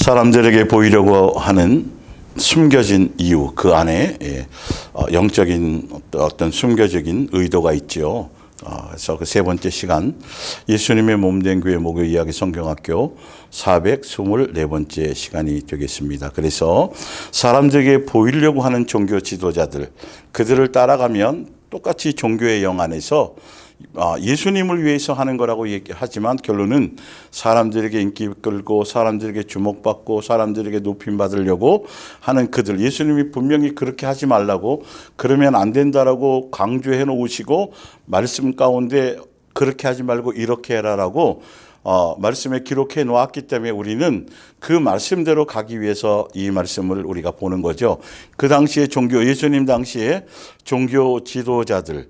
사람들에게 보이려고 하는 숨겨진 이유, 그 안에 영적인 어떤 숨겨진 의도가 있죠. 그래서 그 세 번째 시간, 예수님의 몸된 교회 목요 이야기 성경학교 424번째 시간이 되겠습니다. 그래서 사람들에게 보이려고 하는 종교 지도자들, 그들을 따라가면 똑같이 종교의 영 안에서 예수님을 위해서 하는 거라고 얘기하지만 결론은 사람들에게 인기 끌고 사람들에게 주목받고 사람들에게 높임 받으려고 하는 그들, 예수님이 분명히 그렇게 하지 말라고, 그러면 안 된다라고 강조해 놓으시고 말씀 가운데 그렇게 하지 말고 이렇게 해라라고 말씀에 기록해 놓았기 때문에 우리는 그 말씀대로 가기 위해서 이 말씀을 우리가 보는 거죠. 그 당시에 예수님 당시에 종교 지도자들,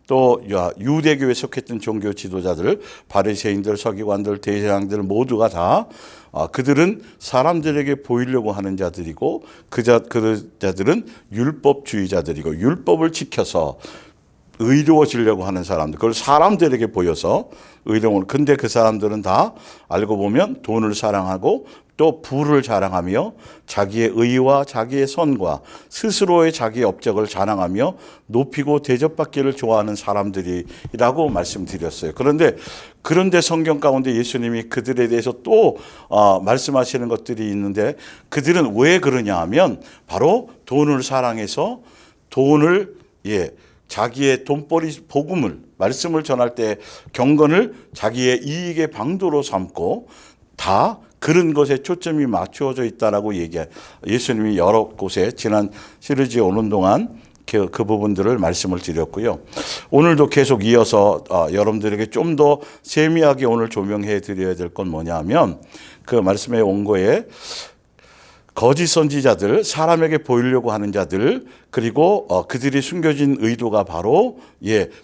또 유대교에 속했던 종교 지도자들, 바리새인들, 서기관들, 대제사장들 모두가 다 그들은 사람들에게 보이려고 하는 자들이고 그 자들은 율법주의자들이고 율법을 지켜서 의로워지려고 하는 사람들, 그걸 사람들에게 보여서 의로운. 근데 그 사람들은 다 알고 보면 돈을 사랑하고 또 부를 자랑하며 자기의 의와 자기의 선과 스스로의 자기의 업적을 자랑하며 높이고 대접받기를 좋아하는 사람들이라고 말씀드렸어요. 그런데 성경 가운데 예수님이 그들에 대해서 또 말씀하시는 것들이 있는데, 그들은 왜 그러냐 하면 바로 돈을 사랑해서 돈을 자기의 돈벌이 복음을, 말씀을 전할 때 경건을 자기의 이익의 방도로 삼고 다 그런 것에 초점이 맞추어져 있다라고 예수님이 여러 곳에 지난 시리즈에 오는 동안 그 부분들을 말씀을 드렸고요. 오늘도 계속 이어서 여러분들에게 좀 더 세미하게 오늘 조명해 드려야 될 건 뭐냐 하면, 그 말씀에 온 거에 거짓 선지자들, 사람에게 보이려고 하는 자들, 그리고 그들이 숨겨진 의도가 바로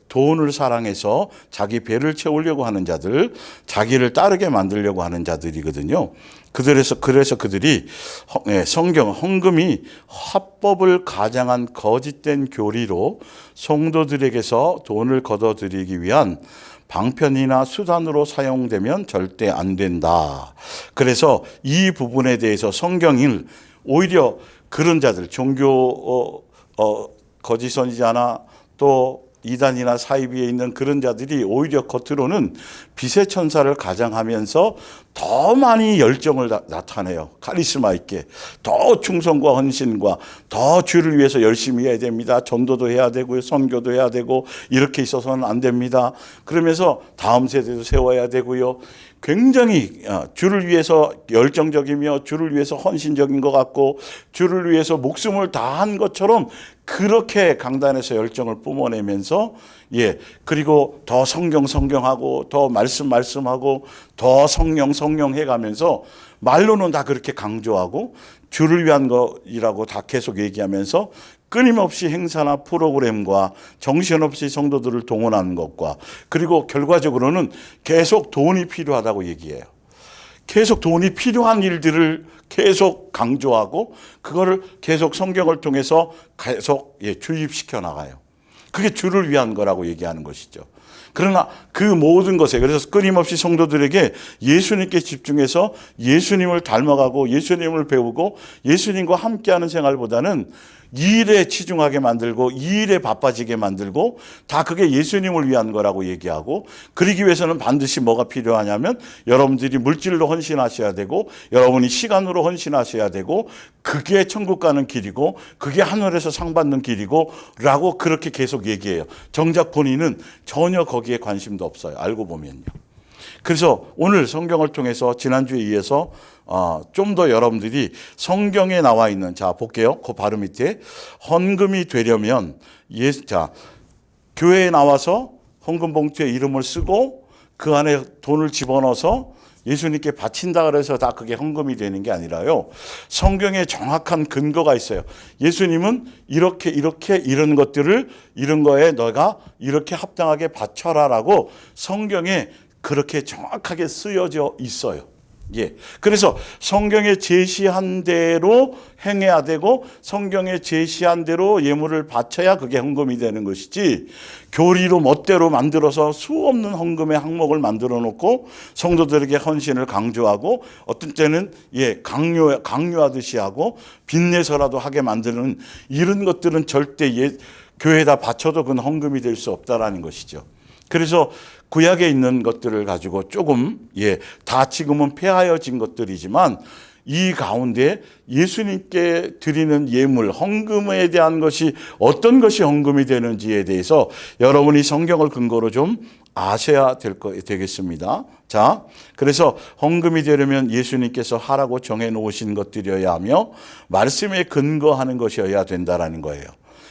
돈을 사랑해서 자기 배를 채우려고 하는 자들, 자기를 따르게 만들려고 하는 자들이거든요. 그래서 그들이 성경 헌금이 합법을 가장한 거짓된 교리로 성도들에게서 돈을 걷어들이기 위한 방편이나 수단으로 사용되면 절대 안 된다. 그래서 이 부분에 대해서 성경을 오히려 그런 자들, 종교 거짓 선지자나 또 이단이나 사이비에 있는 그런 자들이 오히려 겉으로는 빛의 천사를 가장하면서 더 많이 열정을 나타내요. 카리스마 있게 더 충성과 헌신과 더 주를 위해서 열심히 해야 됩니다. 전도도 해야 되고요, 선교도 해야 되고, 이렇게 있어서는 안 됩니다. 그러면서 다음 세대도 세워야 되고요. 굉장히 주를 위해서 열정적이며 주를 위해서 헌신적인 것 같고 주를 위해서 목숨을 다한 것처럼 그렇게 강단에서 열정을 뿜어내면서 그리고 더 성경하고 더 말씀하고 더 성령 해가면서 말로는 다 그렇게 강조하고 주를 위한 것이라고 다 계속 얘기하면서 끊임없이 행사나 프로그램과 정신없이 성도들을 동원하는 것과, 그리고 결과적으로는 계속 돈이 필요하다고 얘기해요. 계속 돈이 필요한 일들을 계속 강조하고 그거를 계속 성경을 통해서 계속 주입시켜 나가요. 그게 주를 위한 거라고 얘기하는 것이죠. 그러나 그 모든 것에, 그래서 끊임없이 성도들에게 예수님께 집중해서 예수님을 닮아가고 예수님을 배우고 예수님과 함께하는 생활보다는 이 일에 치중하게 만들고 이 일에 바빠지게 만들고 다 그게 예수님을 위한 거라고 얘기하고, 그러기 위해서는 반드시 뭐가 필요하냐면 여러분들이 물질로 헌신하셔야 되고 여러분이 시간으로 헌신하셔야 되고 그게 천국 가는 길이고 그게 하늘에서 상 받는 길이고 라고 그렇게 계속 얘기해요. 정작 본인은 전혀 거기에 관심도 없어요. 알고 보면요. 그래서 오늘 성경을 통해서 지난주에 이어서 좀 더 여러분들이 성경에 나와 있는, 자 볼게요. 그 바로 밑에 헌금이 되려면 교회에 나와서 헌금 봉투에 이름을 쓰고 그 안에 돈을 집어넣어서 예수님께 바친다 그래서 다 그게 헌금이 되는 게 아니라요. 성경에 정확한 근거가 있어요. 예수님은 이렇게 이런 것들을 이런 거에 너가 이렇게 합당하게 바쳐라라고 성경에 그렇게 정확하게 쓰여져 있어요. 예. 그래서 성경에 제시한 대로 행해야 되고 성경에 제시한 대로 예물을 바쳐야 그게 헌금이 되는 것이지, 교리로 멋대로 만들어서 수없는 헌금의 항목을 만들어 놓고 성도들에게 헌신을 강조하고 어떤 때는 강요하듯이 하고 빚내서라도 하게 만드는 이런 것들은 절대 교회에다 바쳐도 그건 헌금이 될 수 없다라는 것이죠. 그래서 구약에 있는 것들을 가지고 조금 다 지금은 폐하여진 것들이지만 이 가운데 예수님께 드리는 예물, 헌금에 대한 것이 어떤 것이 헌금이 되는지에 대해서 여러분이 성경을 근거로 좀 아셔야 되겠습니다. 자, 그래서 헌금이 되려면 예수님께서 하라고 정해 놓으신 것들이어야 하며 말씀에 근거하는 것이어야 된다라는 거예요.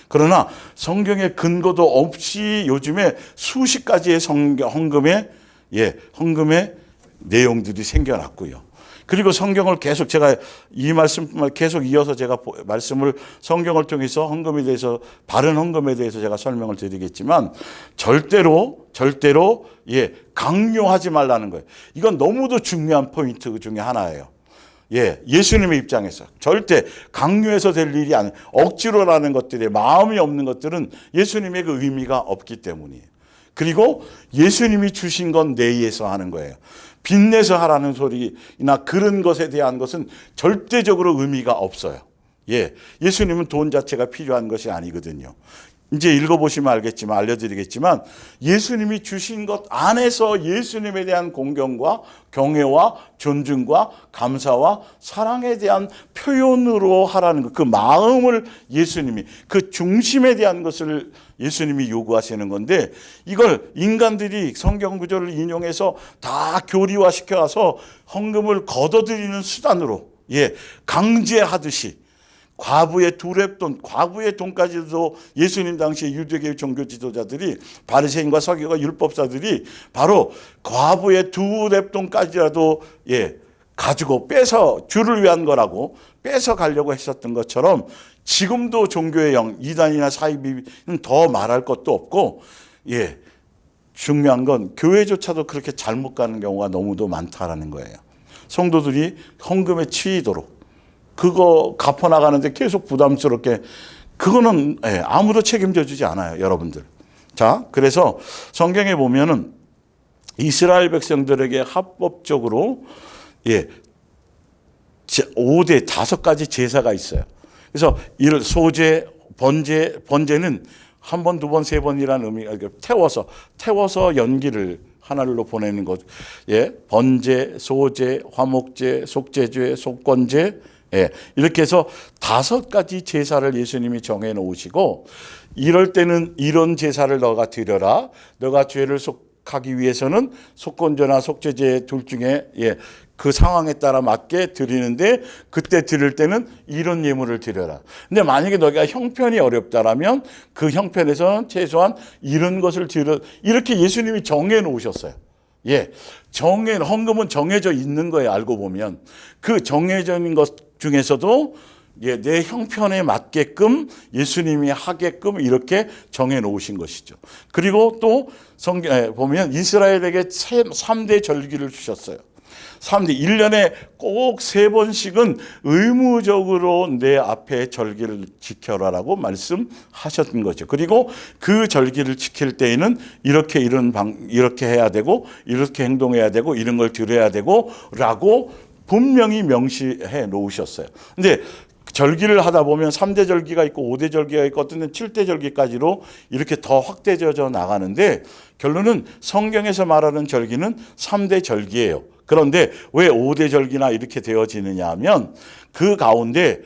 그러나 성경의 근거도 없이 요즘에 수십 가지의 헌금의 내용들이 생겨났고요. 그리고 성경을 계속 제가 이 말씀을 계속 이어서 제가 말씀을 성경을 통해서 헌금에 대해서, 바른 헌금에 대해서 제가 설명을 드리겠지만 절대로 강요하지 말라는 거예요. 이건 너무도 중요한 포인트 중에 하나예요. 예수님의 입장에서 절대 강요해서 될 일이 아니에요. 억지로라는 것들에 마음이 없는 것들은 예수님의 그 의미가 없기 때문이에요. 그리고 예수님이 주신 건 내 위해서 하는 거예요. 빚내서 하라는 소리나 그런 것에 대한 것은 절대적으로 의미가 없어요. 예수님은 돈 자체가 필요한 것이 아니거든요. 이제 읽어보시면 알겠지만, 알려드리겠지만 예수님이 주신 것 안에서 예수님에 대한 공경과 경외와 존중과 감사와 사랑에 대한 표현으로 하라는 것, 그 마음을 예수님이, 그 중심에 대한 것을 예수님이 요구하시는 건데, 이걸 인간들이 성경 구절을 인용해서 다 교리화시켜서 헌금을 걷어들이는 수단으로 강제하듯이, 과부의 두렙돈, 과부의 돈까지도 예수님 당시에 유대계 종교 지도자들이, 바리새인과 서기관 율법사들이 바로 과부의 두렙돈까지라도 가지고 빼서 주를 위한 거라고 빼서 가려고 했었던 것처럼 지금도 종교의 이단이나 사이비는 더 말할 것도 없고, 중요한 건 교회조차도 그렇게 잘못 가는 경우가 너무도 많다라는 거예요. 성도들이 헌금에 치이도록 그거 갚아나가는데 계속 부담스럽게, 그거는 아무도 책임져 주지 않아요, 여러분들. 자, 그래서 성경에 보면은 이스라엘 백성들에게 합법적으로 5가지 제사가 있어요. 그래서 소제, 번제는 한 번, 두 번, 세 번이라는 의미가, 태워서 연기를 하늘로 보내는 것. 번제, 소제, 화목제, 속죄제, 속건제, 이렇게 해서 5가지 제사를 예수님이 정해 놓으시고, 이럴 때는 이런 제사를 너가 드려라. 너가 죄를 속하기 위해서는 속건제나 속죄제 둘 중에 그 상황에 따라 맞게 드리는데, 그때 드릴 때는 이런 예물을 드려라. 근데 만약에 너가 형편이 어렵다라면 그 형편에서는 최소한 이런 것을 드려, 이렇게 예수님이 정해 놓으셨어요. 헌금은 정해져 있는 거예요, 알고 보면. 그 정해져 있는 것 중에서도 내 형편에 맞게끔 예수님이 하게끔 이렇게 정해 놓으신 것이죠. 그리고 또 성경에 보면 이스라엘에게 3대 절기를 주셨어요. 1년에 꼭 3번씩은 의무적으로 내 앞에 절기를 지켜라라고 말씀하셨던 거죠. 그리고 그 절기를 지킬 때에는 이렇게 해야 되고, 이렇게 행동해야 되고, 이런 걸 드려야 되고 라고 분명히 명시해 놓으셨어요. 근데 절기를 하다 보면 3대 절기가 있고 5대 절기가 있고 어떤 때는 7대 절기까지로 이렇게 더 확대져져 나가는데, 결론은 성경에서 말하는 절기는 3대 절기예요. 그런데 왜 5대 절기나 이렇게 되어지느냐 하면 그 가운데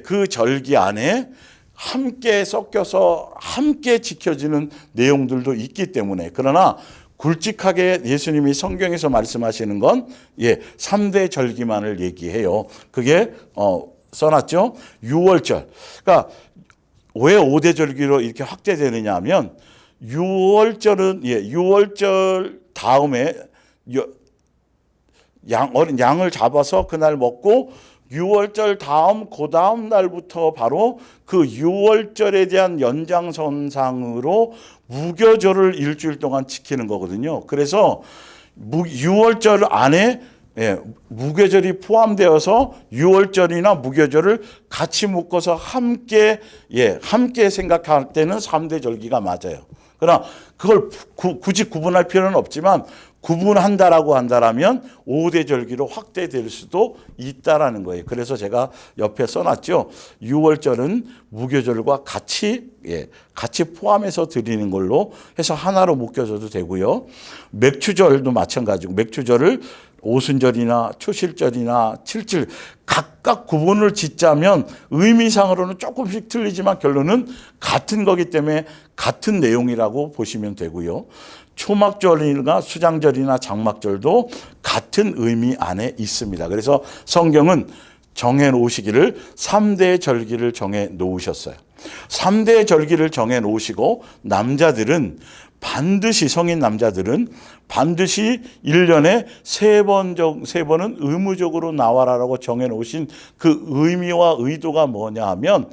그 절기 안에 함께 섞여서 함께 지켜지는 내용들도 있기 때문에, 그러나 굵직하게 예수님이 성경에서 말씀하시는 건 3대 절기만을 얘기해요. 그게 써놨죠. 유월절. 그러니까 왜 5대 절기로 이렇게 확대되느냐 하면, 유월절 다음에 양을 잡아서 그날 먹고, 유월절 그 다음 날부터 바로 그 유월절에 대한 연장선상으로 무교절을 일주일 동안 지키는 거거든요. 그래서 유월절 안에 예, 무교절이 포함되어서 유월절이나 무교절을 같이 묶어서 함께 생각할 때는 3대 절기가 맞아요. 그러나 그걸 굳이 구분할 필요는 없지만 구분한다라고 한다라면 5대 절기로 확대될 수도 있다라는 거예요. 그래서 제가 옆에 써놨죠. 유월절은 무교절과 같이 포함해서 드리는 걸로 해서 하나로 묶여줘도 되고요. 맥추절도 마찬가지고 맥추절을 오순절이나 초실절이나 칠칠 각각 구분을 짓자면 의미상으로는 조금씩 틀리지만 결론은 같은 거기 때문에 같은 내용이라고 보시면 되고요. 초막절이나 수장절이나 장막절도 같은 의미 안에 있습니다. 그래서 성경은 정해 놓으시기를 3대 절기를 정해 놓으셨어요. 3대 절기를 정해 놓으시고 남자들은 반드시 성인 남자들은 반드시 1년에 3번은 의무적으로 나와라라고 정해 놓으신 그 의미와 의도가 뭐냐 하면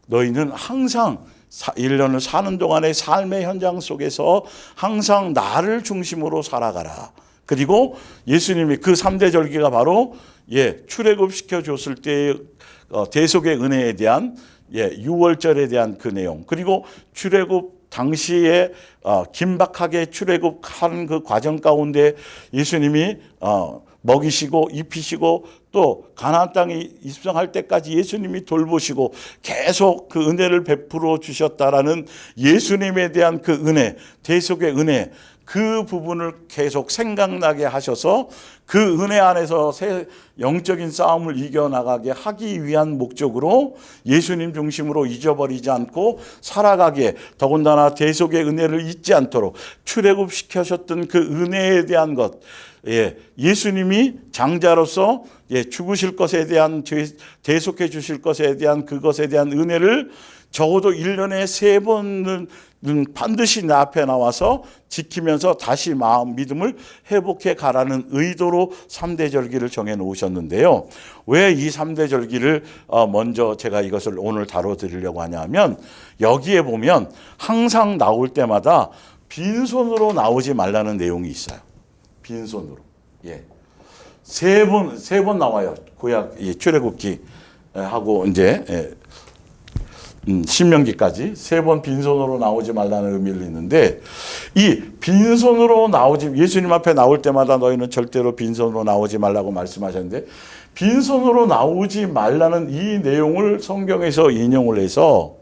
너희는 항상 1년을 사는 동안의 삶의 현장 속에서 항상 나를 중심으로 살아가라. 그리고 예수님이 그 3대 절기가 바로 출애굽 시켜줬을 때 대속의 은혜에 대한 유월절에 대한 그 내용, 그리고 출애굽 당시에 긴박하게 출애굽한 그 과정 가운데 예수님이 먹이시고 입히시고 또 가나안 땅에 입성할 때까지 예수님이 돌보시고 계속 그 은혜를 베풀어 주셨다라는 예수님에 대한 그 은혜, 대속의 은혜, 그 부분을 계속 생각나게 하셔서 그 은혜 안에서 새 영적인 싸움을 이겨나가게 하기 위한 목적으로 예수님 중심으로 잊어버리지 않고 살아가게, 더군다나 대속의 은혜를 잊지 않도록 출애굽시켜셨던 그 은혜에 대한 것, 예수님이 장자로서 죽으실 것에 대한, 대속해 주실 것에 대한 그것에 대한 은혜를 적어도 1년에 3번은 반드시 내 앞에 나와서 지키면서 다시 마음 믿음을 회복해 가라는 의도로 3대 절기를 정해 놓으셨는데요. 왜 이 3대 절기를 먼저 제가 이것을 오늘 다뤄 드리려고 하냐면, 여기에 보면 항상 나올 때마다 빈손으로 나오지 말라는 내용이 있어요. 빈손으로. 세 번 나와요. 구약 출애굽기 하고 이제 신명기까지 3번 빈손으로 나오지 말라는 의미를 있는데, 이 빈손으로 나오지, 예수님 앞에 나올 때마다 너희는 절대로 빈손으로 나오지 말라고 말씀하셨는데, 빈손으로 나오지 말라는 이 내용을 성경에서 인용을 해서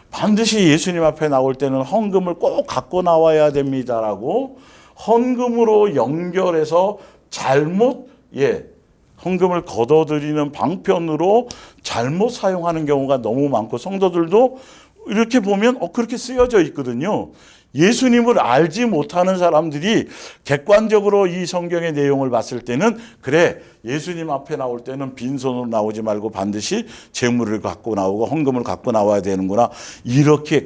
반드시 예수님 앞에 나올 때는 헌금을 꼭 갖고 나와야 됩니다라고 헌금으로 연결해서 잘못 헌금을 걷어들이는 방편으로 잘못 사용하는 경우가 너무 많고, 성도들도 이렇게 보면 그렇게 쓰여져 있거든요. 예수님을 알지 못하는 사람들이 객관적으로 이 성경의 내용을 봤을 때는, 그래, 예수님 앞에 나올 때는 빈손으로 나오지 말고 반드시 재물을 갖고 나오고 헌금을 갖고 나와야 되는구나,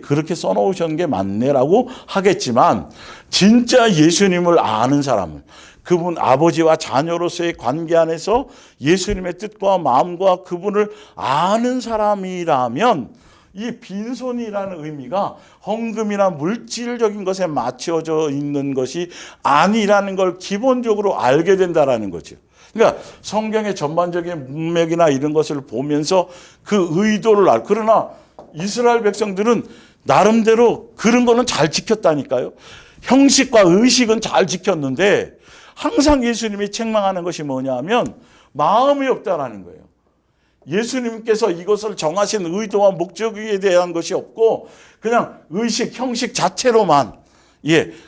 그렇게 써놓으셨는 게 맞네라고 하겠지만, 진짜 예수님을 아는 사람을, 그분 아버지와 자녀로서의 관계 안에서 예수님의 뜻과 마음과 그분을 아는 사람이라면 이 빈손이라는 의미가 헌금이나 물질적인 것에 맞춰져 있는 것이 아니라는 걸 기본적으로 알게 된다라는 거죠. 그러니까 성경의 전반적인 문맥이나 이런 것을 보면서 그 의도를 그러나 이스라엘 백성들은 나름대로 그런 거는 잘 지켰다니까요. 형식과 의식은 잘 지켰는데 항상 예수님이 책망하는 것이 뭐냐면 마음이 없다라는 거예요. 예수님께서 이것을 정하신 의도와 목적에 대한 것이 없고 그냥 의식, 형식 자체로만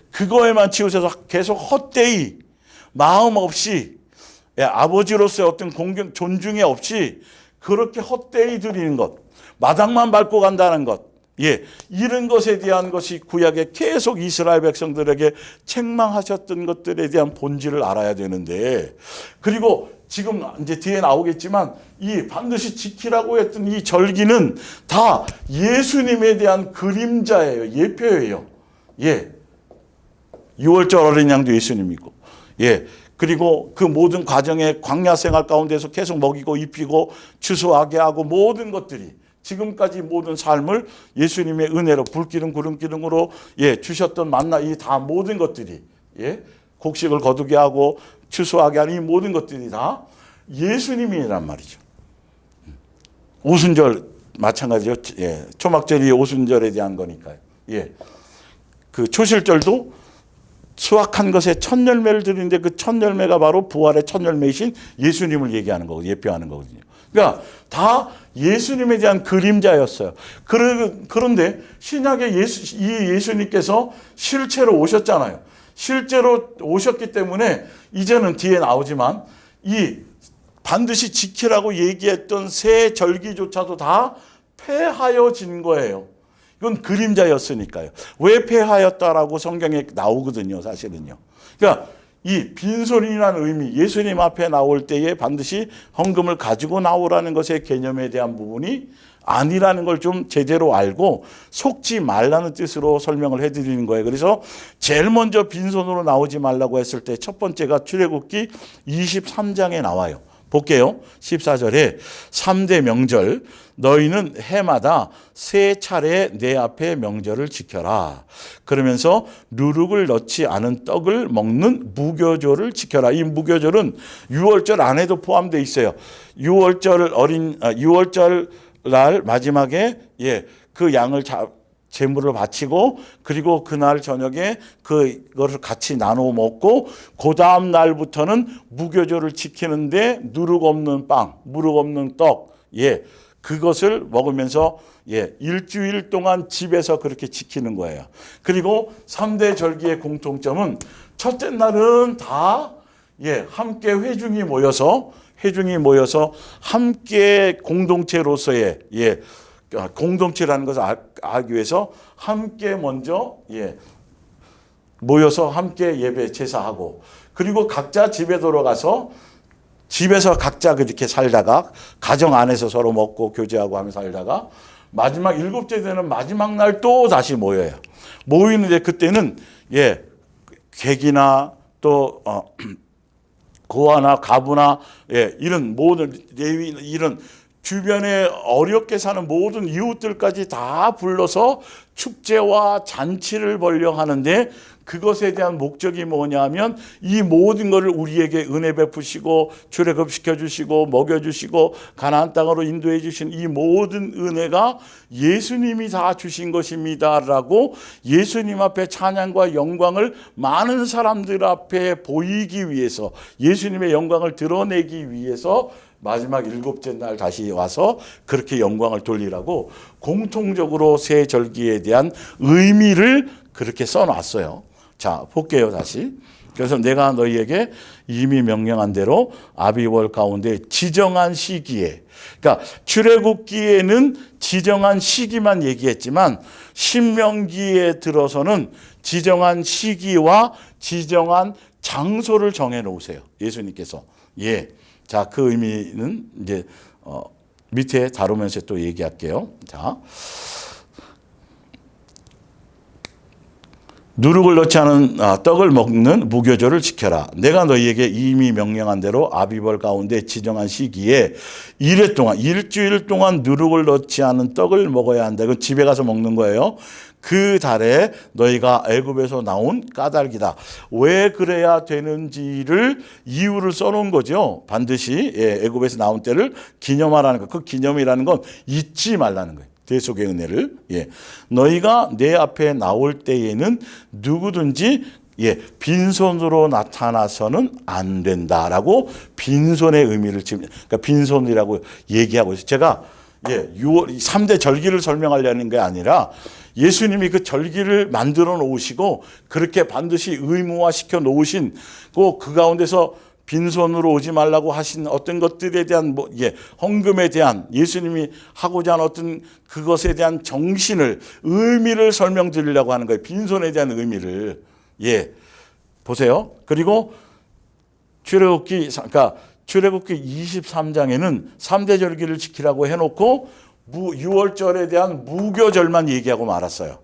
그거에만 치우쳐서 계속 헛되이 마음 없이 아버지로서의 어떤 공경, 존중이 없이 그렇게 헛되이 드리는 것, 마당만 밟고 간다는 것, 이런 것에 대한 것이 구약에 계속 이스라엘 백성들에게 책망하셨던 것들에 대한 본질을 알아야 되는데, 그리고 지금 이제 뒤에 나오겠지만 이 반드시 지키라고 했던 이 절기는 다 예수님에 대한 그림자예요. 예표예요. 6월절 어린 양도 예수님이고, 그리고 그 모든 과정의 광야 생활 가운데서 계속 먹이고 입히고 추수하게 하고 모든 것들이 지금까지 모든 삶을 예수님의 은혜로 불기름 구름기름으로 주셨던 만나, 이 다 모든 것들이 곡식을 거두게 하고 추수하게 하는 이 모든 것들이 다 예수님이란 말이죠. 오순절 마찬가지죠. 예. 초막절이 오순절에 대한 거니까요. 예. 그 초실절도 수확한 것에 첫 열매를 드리는데 그 첫 열매가 바로 부활의 첫 열매이신 예수님을 얘기하는 거고 예표하는 거거든요. 그러니까 다 예수님에 대한 그림자였어요. 그런데 신약의 이 예수님께서 실체로 오셨잖아요. 실제로 오셨기 때문에 이제는 뒤에 나오지만 이 반드시 지키라고 얘기했던 새 절기조차도 다 폐하여진 거예요. 이건 그림자였으니까요. 왜 폐하였다라고 성경에 나오거든요, 사실은요. 그러니까 이 빈손이라는 의미, 예수님 앞에 나올 때에 반드시 헌금을 가지고 나오라는 것의 개념에 대한 부분이 아니라는 걸 좀 제대로 알고 속지 말라는 뜻으로 설명을 해드리는 거예요. 그래서 제일 먼저 빈손으로 나오지 말라고 했을 때 첫 번째가 출애굽기 23장에 나와요. 볼게요. 14절에 3대 명절 너희는 해마다 세 차례 내 앞에 명절을 지켜라. 그러면서 누룩을 넣지 않은 떡을 먹는 무교절을 지켜라. 이 무교절은 유월절 안에도 포함되어 있어요. 유월절 날 마지막에 그 양을 제물을 바치고 그리고 그날 저녁에 그것을 같이 나눠 먹고 그 다음 날부터는 무교절을 지키는데 누룩 없는 빵, 무룩 없는 떡, 그것을 먹으면서 일주일 동안 집에서 그렇게 지키는 거예요. 그리고 3대 절기의 공통점은 첫째 날은 다 함께 회중이 모여서 함께 공동체로서의 공동체라는 것을 알기 위해서 함께 먼저 모여서 함께 예배 제사하고 그리고 각자 집에 돌아가서 집에서 각자 그렇게 살다가 가정 안에서 서로 먹고 교제하고 하면서 살다가 마지막 일곱째 되는 마지막 날 또 다시 모여요. 모이는데 그때는 객이나 또 고아나 가부나 이런 모든 레위 이런 주변에 어렵게 사는 모든 이웃들까지 다 불러서 축제와 잔치를 벌려 하는데 그것에 대한 목적이 뭐냐면 이 모든 것을 우리에게 은혜 베푸시고 출애굽시켜 주시고 먹여 주시고 가나안 땅으로 인도해 주신 이 모든 은혜가 예수님이 다 주신 것입니다라고 예수님 앞에 찬양과 영광을 많은 사람들 앞에 보이기 위해서 예수님의 영광을 드러내기 위해서 마지막 일곱째 날 다시 와서 그렇게 영광을 돌리라고 공통적으로 새 절기에 대한 의미를 그렇게 써놨어요. 자, 볼게요, 다시. 그래서 내가 너희에게 이미 명령한 대로 아비월 가운데 지정한 시기에, 그러니까 출애굽기에는 지정한 시기만 얘기했지만 신명기에 들어서는 지정한 시기와 지정한 장소를 정해 놓으세요. 예수님께서. 자, 그 의미는 이제 밑에 다루면서 또 얘기할게요. 자, 누룩을 넣지 않은 떡을 먹는 무교절을 지켜라. 내가 너희에게 이미 명령한 대로 아비벌 가운데 지정한 시기에 일회 동안 일주일 동안 누룩을 넣지 않은 떡을 먹어야 한다. 이건 집에 가서 먹는 거예요. 그 달에 너희가 애굽에서 나온 까닭이다. 왜 그래야 되는지를 이유를 써놓은 거죠. 반드시 애굽에서 나온 때를 기념하라는 거. 그 기념이라는 건 잊지 말라는 거예요. 대속의 은혜를. 너희가 내 앞에 나올 때에는 누구든지 빈손으로 나타나서는 안 된다라고 빈손의 의미를 지금 그러니까 빈손이라고 얘기하고 있어요. 제가 3대 절기를 설명하려는 게 아니라 예수님이 그 절기를 만들어 놓으시고 그렇게 반드시 의무화 시켜 놓으신 그 가운데서 빈손으로 오지 말라고 하신 어떤 것들에 대한 헌금에 대한 예수님이 하고자 하는 어떤 그것에 대한 정신을 의미를 설명드리려고 하는 거예요. 빈손에 대한 의미를. 보세요. 그리고 출애굽기 23장에는 3대 절기를 지키라고 해놓고 유월절에 대한 무교절만 얘기하고 말았어요.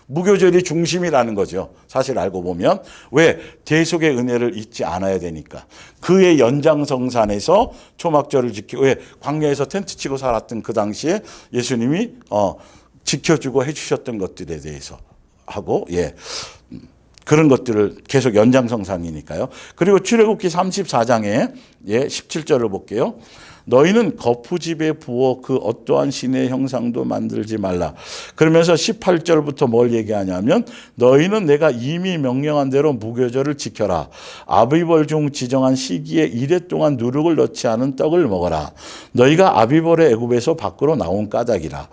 무교절이 중심이라는 거죠. 사실 알고 보면. 왜? 대속의 은혜를 잊지 않아야 되니까. 그의 연장성산에서 초막절을 지키고 광야에서 텐트 치고 살았던 그 당시에 예수님이 지켜주고 해주셨던 것들에 대해서 하고 그런 것들을 계속 연장선상이니까요. 그리고 출애굽기 34장에 17절을 볼게요. 너희는 거푸집에 부어 그 어떠한 신의 형상도 만들지 말라. 그러면서 18절부터 뭘 얘기하냐면 너희는 내가 이미 명령한 대로 무교절을 지켜라. 아비벌 중 지정한 시기에 이래 동안 누룩을 넣지 않은 떡을 먹어라. 너희가 아비벌의 애굽에서 밖으로 나온 까닭이라.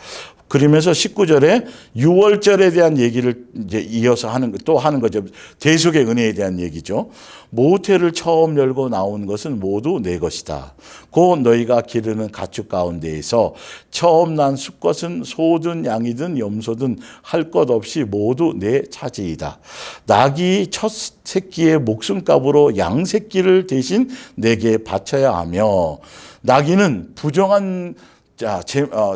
그러면서 19절에 유월절에 대한 얘기를 이제 이어서 또 하는 거죠. 대속의 은혜에 대한 얘기죠. 모태를 처음 열고 나온 것은 모두 내 것이다. 곧 너희가 기르는 가축 가운데에서 처음 난 수컷은 소든 양이든 염소든 할 것 없이 모두 내 차지이다. 낙이 첫 새끼의 목숨값으로 양 새끼를 대신 내게 바쳐야 하며, 낙이는 부정한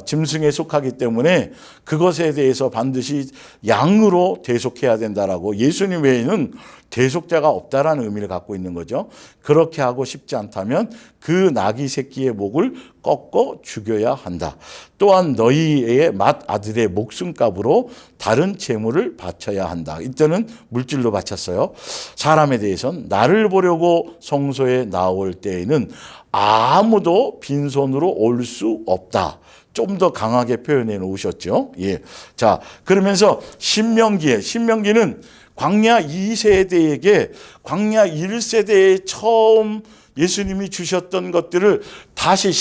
짐승에 속하기 때문에 그것에 대해서 반드시 양으로 대속해야 된다라고, 예수님 외에는 대속자가 없다라는 의미를 갖고 있는 거죠. 그렇게 하고 싶지 않다면 그 낙이 새끼의 목을 꺾어 죽여야 한다. 또한 너희의 맏아들의 목숨값으로 다른 재물을 바쳐야 한다. 이때는 물질로 바쳤어요. 사람에 대해서는 나를 보려고 성소에 나올 때에는 아무도 빈손으로 올 수 없다. 좀 더 강하게 표현해 놓으셨죠. 예. 자, 그러면서 신명기는 광야 2세대에게 광야 1세대에 처음 예수님이 주셨던 것들을 다시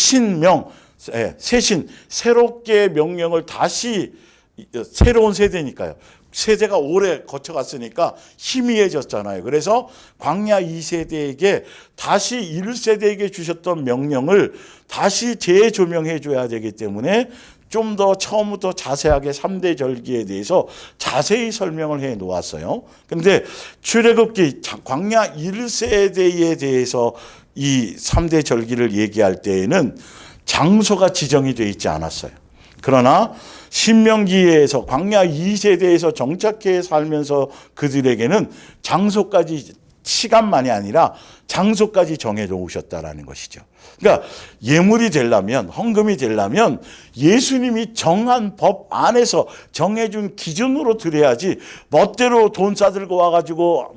새신, 새롭게 명령을 다시, 새로운 세대니까요. 세대가 오래 거쳐갔으니까 희미해졌잖아요. 그래서 광야 2세대에게 다시 1세대에게 주셨던 명령을 다시 재조명해 줘야 되기 때문에 좀 더 처음부터 자세하게 3대 절기에 대해서 자세히 설명을 해 놓았어요. 그런데 출애굽기 광야 1세대에 대해서 이 3대 절기를 얘기할 때에는 장소가 지정이 되어 있지 않았어요. 그러나 신명기에서 광야 2세대에서 정착해 살면서 그들에게는 장소까지, 시간만이 아니라 장소까지 정해 놓으셨다라는 것이죠. 그러니까 예물이 되려면, 헌금이 되려면 예수님이 정한 법 안에서 정해준 기준으로 드려야지, 멋대로 돈 싸들고 와가지고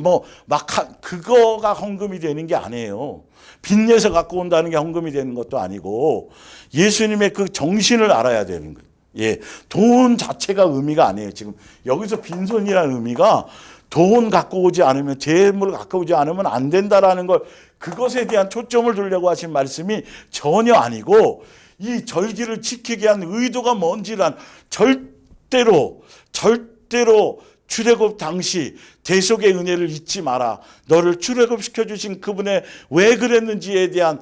그거가 헌금이 되는 게 아니에요. 빚내서 갖고 온다는 게 헌금이 되는 것도 아니고 예수님의 그 정신을 알아야 되는 거예요. 예, 돈 자체가 의미가 아니에요. 지금 여기서 빈손이라는 의미가 돈 갖고 오지 않으면, 재물 갖고 오지 않으면 안 된다라는 걸, 그것에 대한 초점을 두려고 하신 말씀이 전혀 아니고, 이 절기를 지키게 한 의도가 뭔지란, 절대로 출애굽 당시 대속의 은혜를 잊지 마라. 너를 출애굽시켜 주신 그분의 왜 그랬는지에 대한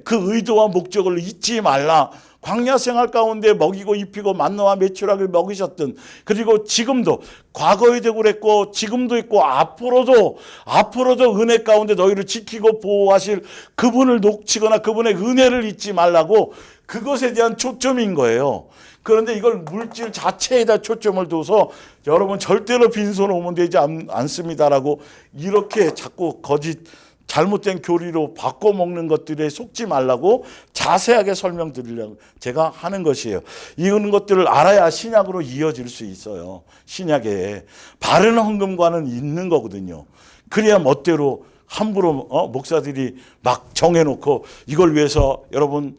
그 의도와 목적을 잊지 말라. 광야 생활 가운데 먹이고 입히고 만나와 메추라기를 먹이셨던, 그리고 지금도, 과거에도 그랬고 지금도 있고 앞으로도 은혜 가운데 너희를 지키고 보호하실 그분을 놓치거나 그분의 은혜를 잊지 말라고, 그것에 대한 초점인 거예요. 그런데 이걸 물질 자체에다 초점을 둬서 여러분 절대로 빈손 오면 되지 않습니다라고 이렇게 자꾸 잘못된 교리로 바꿔먹는 것들에 속지 말라고 자세하게 설명드리려고 제가 하는 것이에요. 이런 것들을 알아야 신약으로 이어질 수 있어요. 신약에 바른 헌금과는 있는 거거든요. 그래야 멋대로 함부로 목사들이 막 정해놓고 이걸 위해서 여러분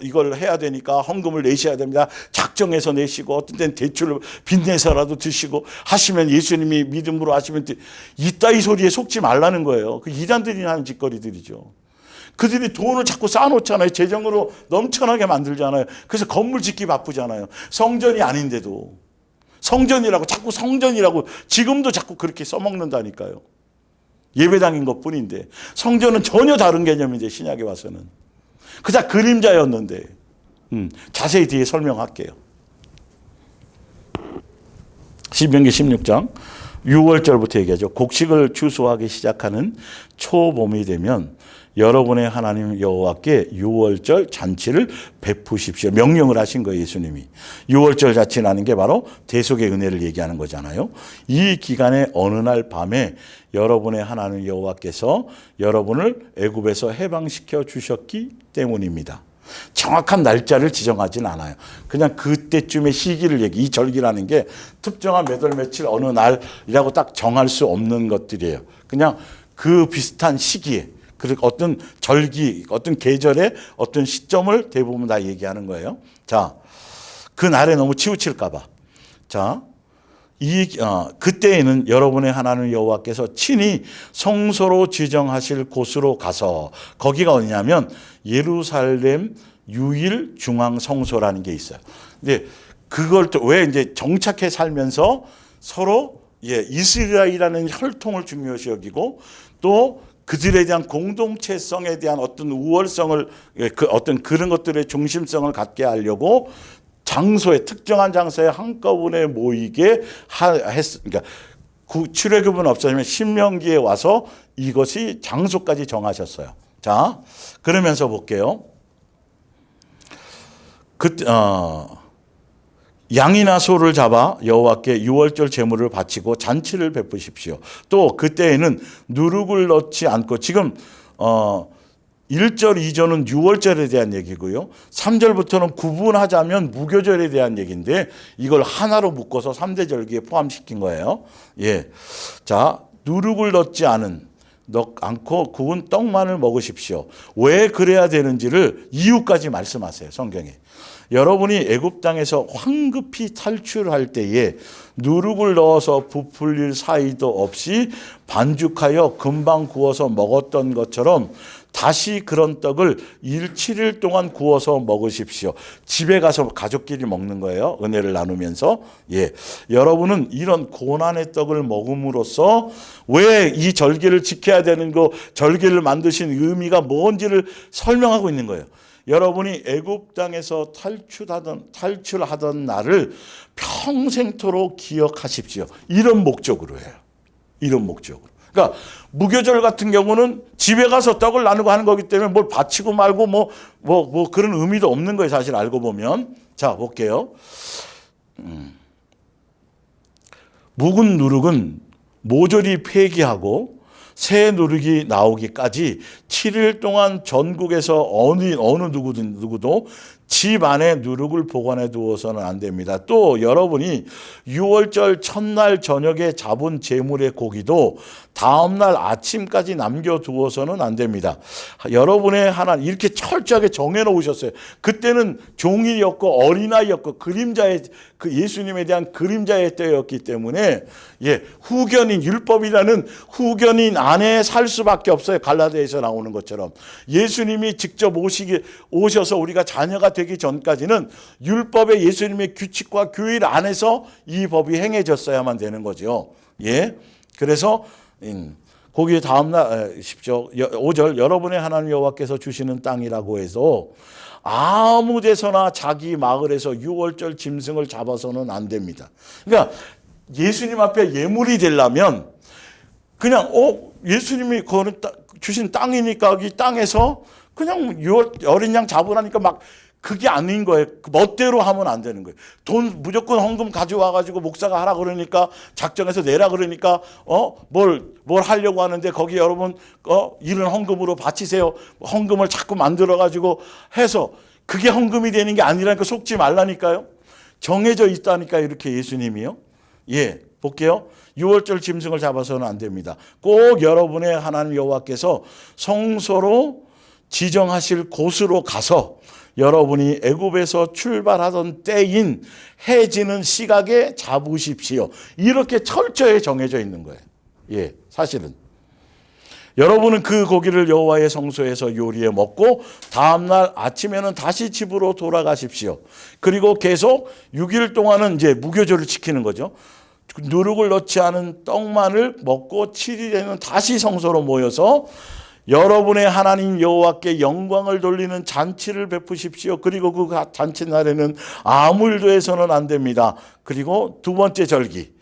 이걸 해야 되니까 헌금을 내셔야 됩니다. 작정해서 내시고, 어떤 때는 대출을 빚내서라도 드시고 하시면, 예수님이 믿음으로 하시면, 이따위 소리에 속지 말라는 거예요. 그 이단들이 하는 짓거리들이죠. 그들이 돈을 자꾸 쌓아놓잖아요. 재정으로 넘쳐나게 만들잖아요. 그래서 건물 짓기 바쁘잖아요. 성전이 아닌데도 성전이라고, 자꾸 성전이라고 지금도 자꾸 그렇게 써먹는다니까요. 예배당인 것 뿐인데 성전은 전혀 다른 개념인데, 신약에 와서는 그저 그림자였는데. 자세히 뒤에 설명할게요. 신명기 16장 6월절부터 얘기하죠. 곡식을 추수하기 시작하는 초봄이 되면 여러분의 하나님 여호와께 유월절 잔치를 베푸십시오. 명령을 하신 거예요, 예수님이. 유월절 잔치라는 게 바로 대속의 은혜를 얘기하는 거잖아요. 이 기간에 어느 날 밤에 여러분의 하나님 여호와께서 여러분을 애굽에서 해방시켜 주셨기 때문입니다. 정확한 날짜를 지정하진 않아요. 그냥 그때쯤의 시기를 이 절기라는 게 특정한 몇 월 며칠 어느 날이라고 딱 정할 수 없는 것들이에요. 그냥 그 비슷한 시기에 그리고 어떤 절기, 어떤 계절의 어떤 시점을 대부분 다 얘기하는 거예요. 자, 그 날에 너무 치우칠까 봐. 자, 그때에는 여러분의 하나님 여호와께서 친히 성소로 지정하실 곳으로 가서, 거기가 어디냐면 예루살렘 유일 중앙 성소라는 게 있어요. 근데 그걸 또 왜 이제 정착해 살면서 서로 이스라엘이라는 혈통을 중요시 여기고 또 그들에 대한 공동체성에 대한 어떤 우월성을 어떤 그런 것들의 중심성을 갖게 하려고 장소에 특정한 장소에 한꺼번에 모이게 그러니까 출애굽은 없어지면 신명기에 와서 이것이 장소까지 정하셨어요. 자, 그러면서 볼게요. 양이나 소를 잡아 여호와께 유월절 제물을 바치고 잔치를 베푸십시오. 또 그때에는 누룩을 넣지 않고, 지금 1절, 2절은 유월절에 대한 얘기고요. 3절부터는 구분하자면 무교절에 대한 얘기인데 이걸 하나로 묶어서 3대 절기에 포함시킨 거예요. 예. 자, 누룩을 넣지 않고 구운 떡만을 먹으십시오. 왜 그래야 되는지를 이유까지 말씀하세요, 성경에. 여러분이 애굽 땅에서 황급히 탈출할 때에 누룩을 넣어서 부풀릴 사이도 없이 반죽하여 금방 구워서 먹었던 것처럼 다시 그런 떡을 7일 동안 구워서 먹으십시오. 집에 가서 가족끼리 먹는 거예요. 은혜를 나누면서. 예. 여러분은 이런 고난의 떡을 먹음으로써 왜 이 절기를 지켜야 되는 거, 절기를 만드신 의미가 뭔지를 설명하고 있는 거예요. 여러분이 애굽 땅에서 탈출하던 날을 평생토록 기억하십시오. 이런 목적으로 해요. 이런 목적으로. 그러니까 무교절 같은 경우는 집에 가서 떡을 나누고 하는 거기 때문에 뭘 바치고 말고 뭐 그런 의미도 없는 거예요. 사실 알고 보면. 자, 볼게요. 묵은 누룩은 모조리 폐기하고 새 누룩이 나오기까지 7일 동안 전국에서 어느 누구도 집 안에 누룩을 보관해 두어서는 안 됩니다. 또 여러분이 6월절 첫날 저녁에 잡은 제물의 고기도 다음날 아침까지 남겨두어서는 안 됩니다. 여러분의 하나님 이렇게 철저하게 정해놓으셨어요. 그때는 종이었고 어린아이였고 그림자의 그 예수님에 대한 그림자의 때였기 때문에 후견인 율법이라는 후견인 안에 살 수밖에 없어요. 갈라디아에서 나오는 것처럼 예수님이 직접 오셔서 우리가 자녀가 되기 전까지는 율법의 예수님의 규칙과 규율 안에서 이 법이 행해졌어야만 되는 거죠. 예. 그래서 거기에 다음날 5절 여러분의 하나님 여호와께서 주시는 땅이라고 해서 아무 데서나 자기 마을에서 유월절 짐승을 잡아서는 안 됩니다. 그러니까 예수님 앞에 예물이 되려면 그냥 예수님이 주신 땅이니까 이 땅에서 그냥 어린 양 잡으라니까 막 그게 아닌 거예요. 멋대로 하면 안 되는 거예요. 돈 무조건 헌금 가져와가지고 목사가 하라 그러니까 작정해서 내라 그러니까 뭘 하려고 하는데 거기 여러분 이런 헌금으로 바치세요. 헌금을 자꾸 만들어가지고 해서 그게 헌금이 되는 게 아니라니까 속지 말라니까요. 정해져 있다니까 이렇게 예수님이요. 예, 볼게요. 6월절 짐승을 잡아서는 안 됩니다. 꼭 여러분의 하나님 여호와께서 성소로 지정하실 곳으로 가서 여러분이 애굽에서 출발하던 때인 해 지는 시각에 잡으십시오. 이렇게 철저히 정해져 있는 거예요. 예, 사실은. 여러분은 그 고기를 여호와의 성소에서 요리해 먹고 다음날 아침에는 다시 집으로 돌아가십시오. 그리고 계속 6일 동안은 이제 무교절을 지키는 거죠. 누룩을 넣지 않은 떡만을 먹고 7일에는 다시 성소로 모여서 여러분의 하나님 여호와께 영광을 돌리는 잔치를 베푸십시오. 그리고 그 잔치 날에는 아무 일도 해서는 안 됩니다. 그리고 두 번째 절기,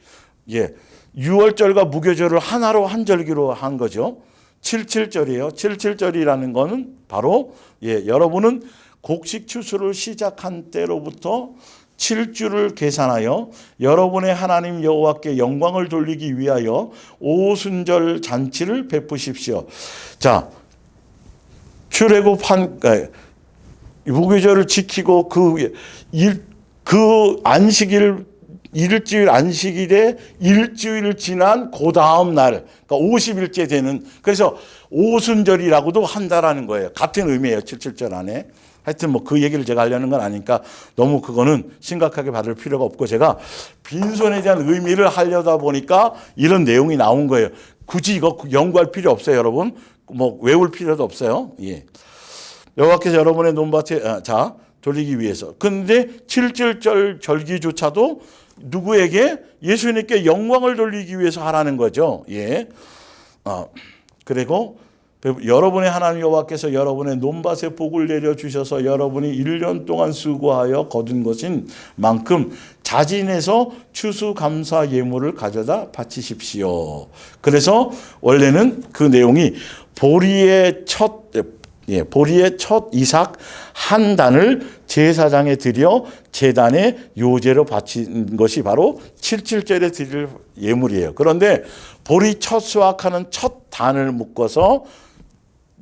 6월절과 무교절을 하나로 한 절기로 한 거죠. 77절이에요. 77절이라는 거는 바로 여러분은 곡식 추수를 시작한 때로부터 7주를 계산하여 여러분의 하나님 여호와께 영광을 돌리기 위하여 오순절 잔치를 베푸십시오. 자, 출애굽 무교절을 지키고 그 안식일 일주일 안식일에 일주일 지난 그 다음 날, 그러니까 50일째 되는, 그래서 오순절이라고도 한다라는 거예요. 같은 의미예요. 77절 안에. 하여튼 뭐 그 얘기를 제가 하려는 건 아니니까 너무 그거는 심각하게 받을 필요가 없고, 제가 빈손에 대한 의미를 하려다 보니까 이런 내용이 나온 거예요. 굳이 이거 연구할 필요 없어요, 여러분. 뭐 외울 필요도 없어요. 예. 여호와께서 여러분의 논밭에 돌리기 위해서. 근데 77절 절기조차도 누구에게? 예수님께 영광을 돌리기 위해서 하라는 거죠. 예. 그리고 여러분의 하나님 여호와께서 여러분의 논밭에 복을 내려 주셔서 여러분이 1년 동안 수고하여 거둔 것인 만큼 자진해서 추수감사 예물을 가져다 바치십시오. 그래서 원래는 그 내용이 보리의 첫 이삭 한 단을 제사장에 드려 제단에 요제로 바친 것이 바로 77절에 드릴 예물이에요. 그런데 보리 첫 수확하는 첫 단을 묶어서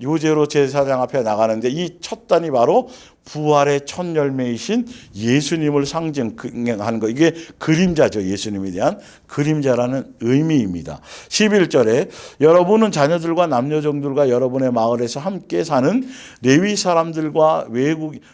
요제로 제사장 앞에 나가는데, 이 첫 단이 바로 부활의 첫 열매이신 예수님을 상징하는 거. 이게 그림자죠. 예수님에 대한 그림자라는 의미입니다. 11절에 여러분은 자녀들과 남녀종들과 여러분의 마을에서 함께 사는 레위 사람들과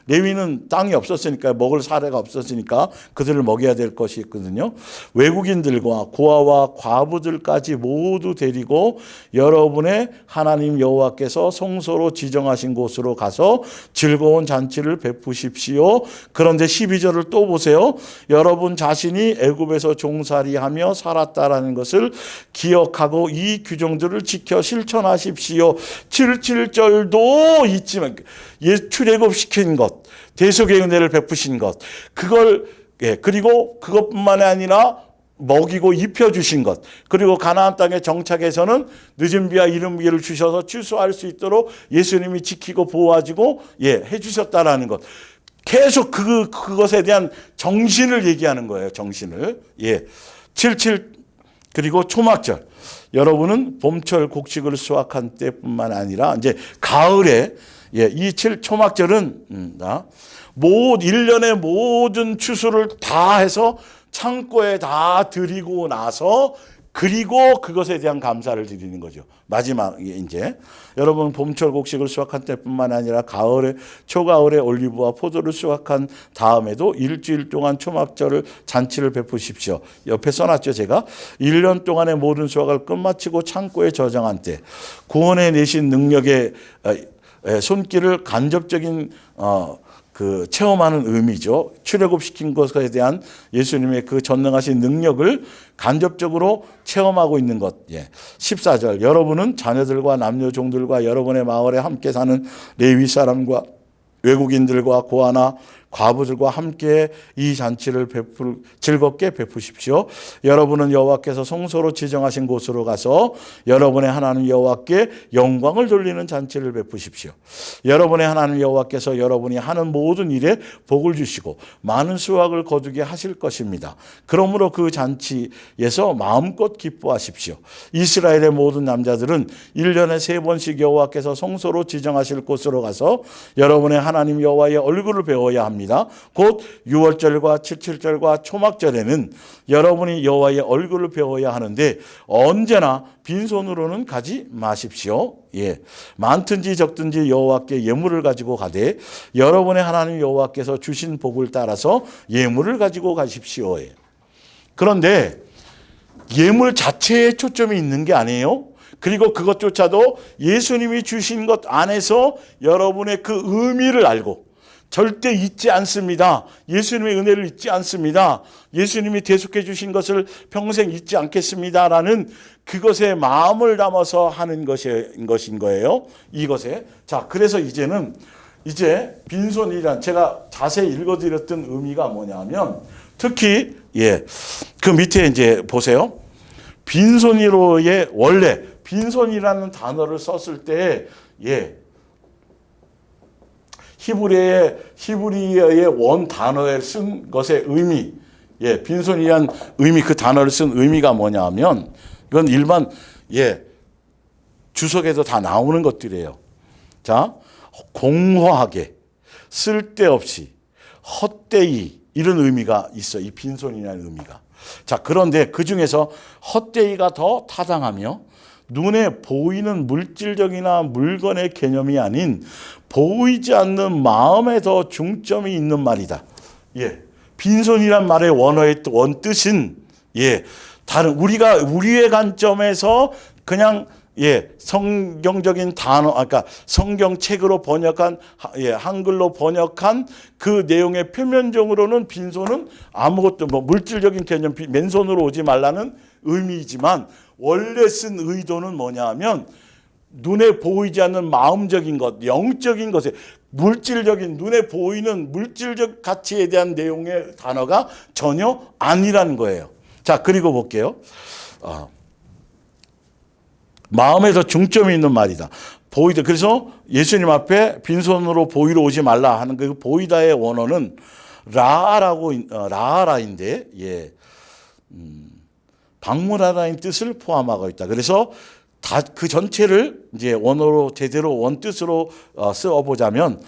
레위는 땅이 없었으니까, 먹을 사례가 없었으니까 그들을 먹여야 될 것이 있거든요. 외국인들과 고아와 과부들까지 모두 데리고 여러분의 하나님 여호와께서 성소로 지정하신 곳으로 가서 즐거운 잔치를 베푸십시오. 그런데 12절을 또 보세요. 여러분 자신이 애굽에서 종살이하며 살았다라는 것을 기억하고 이 규정들을 지켜 실천하십시오. 77절도 있지만 출애굽시킨 것, 대속의 은혜를 베푸신 것, 그걸 그리고 그것뿐만이 아니라 먹이고 입혀주신 것, 그리고 가나안 땅에 정착해서는 늦은 비와 이른 비를 주셔서 추수할 수 있도록 예수님이 지키고 보호하시고 해주셨다라는 것, 계속 그것에 대한 정신을 얘기하는 거예요. 정신을. 77 그리고 초막절, 여러분은 봄철 곡식을 수확한 때뿐만 아니라 이제 가을에 이 초막절은 1년의 모든 추수를 다 해서 창고에 다 드리고 나서, 그리고 그것에 대한 감사를 드리는 거죠. 마지막에 이제 여러분 봄철 곡식을 수확한 때뿐만 아니라 가을에 초가을에 올리브와 포도를 수확한 다음에도 일주일 동안 초막절을 잔치를 베푸십시오. 옆에 써놨죠. 제가 1년 동안의 모든 수확을 끝마치고 창고에 저장한 때 구원해 내신 능력의 손길을 간접적인 체험하는 의미죠. 출애굽시킨 것에 대한 예수님의 그 전능하신 능력을 간접적으로 체험하고 있는 것. 14절, 여러분은 자녀들과 남녀 종들과 여러분의 마을에 함께 사는 레위 사람과 외국인들과 고아나 과부들과 함께 이 잔치를 즐겁게 베푸십시오. 여러분은 여호와께서 성소로 지정하신 곳으로 가서 여러분의 하나님 여호와께 영광을 돌리는 잔치를 베푸십시오. 여러분의 하나님 여호와께서 여러분이 하는 모든 일에 복을 주시고 많은 수확을 거두게 하실 것입니다. 그러므로 그 잔치에서 마음껏 기뻐하십시오. 이스라엘의 모든 남자들은 1년에 3번씩 여호와께서 성소로 지정하실 곳으로 가서 여러분의 하나님 여호와의 얼굴을 배워야 합니다. 곧 6월절과 77절과 초막절에는 여러분이 여호와의 얼굴을 배워야 하는데 언제나 빈손으로는 가지 마십시오. 많든지 적든지 여호와께 예물을 가지고 가되 여러분의 하나님 여호와께서 주신 복을 따라서 예물을 가지고 가십시오. 그런데 예물 자체에 초점이 있는 게 아니에요. 그리고 그것조차도 예수님이 주신 것 안에서 여러분의 그 의미를 알고 절대 잊지 않습니다. 예수님의 은혜를 잊지 않습니다. 예수님이 대속해 주신 것을 평생 잊지 않겠습니다라는 그것에 마음을 담아서 하는 것인 거예요. 이것에. 자, 그래서 이제 빈손이란, 제가 자세히 읽어드렸던 의미가 뭐냐면, 특히 그 밑에 이제 보세요. 빈손이로의 원래 빈손이라는 단어를 썼을 때 히브리어의 원 단어에 쓴 것의 의미, 빈손이란 의미, 그 단어를 쓴 의미가 뭐냐면, 이건 일반 주석에도 다 나오는 것들이에요. 자, 공허하게, 쓸데없이, 헛되이 이런 의미가 있어. 이 빈손이라는 의미가. 자, 그런데 그 중에서 헛되이가 더 타당하며 눈에 보이는 물질적이나 물건의 개념이 아닌 보이지 않는 마음에 더 중점이 있는 말이다. 예. 빈손이란 말의 원어의 원뜻은 다른 우리의 관점에서 그냥 성경적인 단어, 그러니까 성경책으로 번역한 한글로 번역한 그 내용의 표면적으로는 빈손은 아무것도 물질적인 개념, 맨손으로 오지 말라는 의미이지만 원래 쓴 의도는 뭐냐하면 눈에 보이지 않는 마음적인 것, 영적인 것에 물질적인 눈에 보이는 물질적 가치에 대한 내용의 단어가 전혀 아니라는 거예요. 자, 그리고 볼게요. 마음에 더 중점이 있는 말이다. 보이다. 그래서 예수님 앞에 빈손으로 보이러 오지 말라 하는 그 보이다의 원어는 라하라인데, 방문하라는 뜻을 포함하고 있다. 그래서 그 전체를 이제 원어로 제대로 원뜻으로 써보자면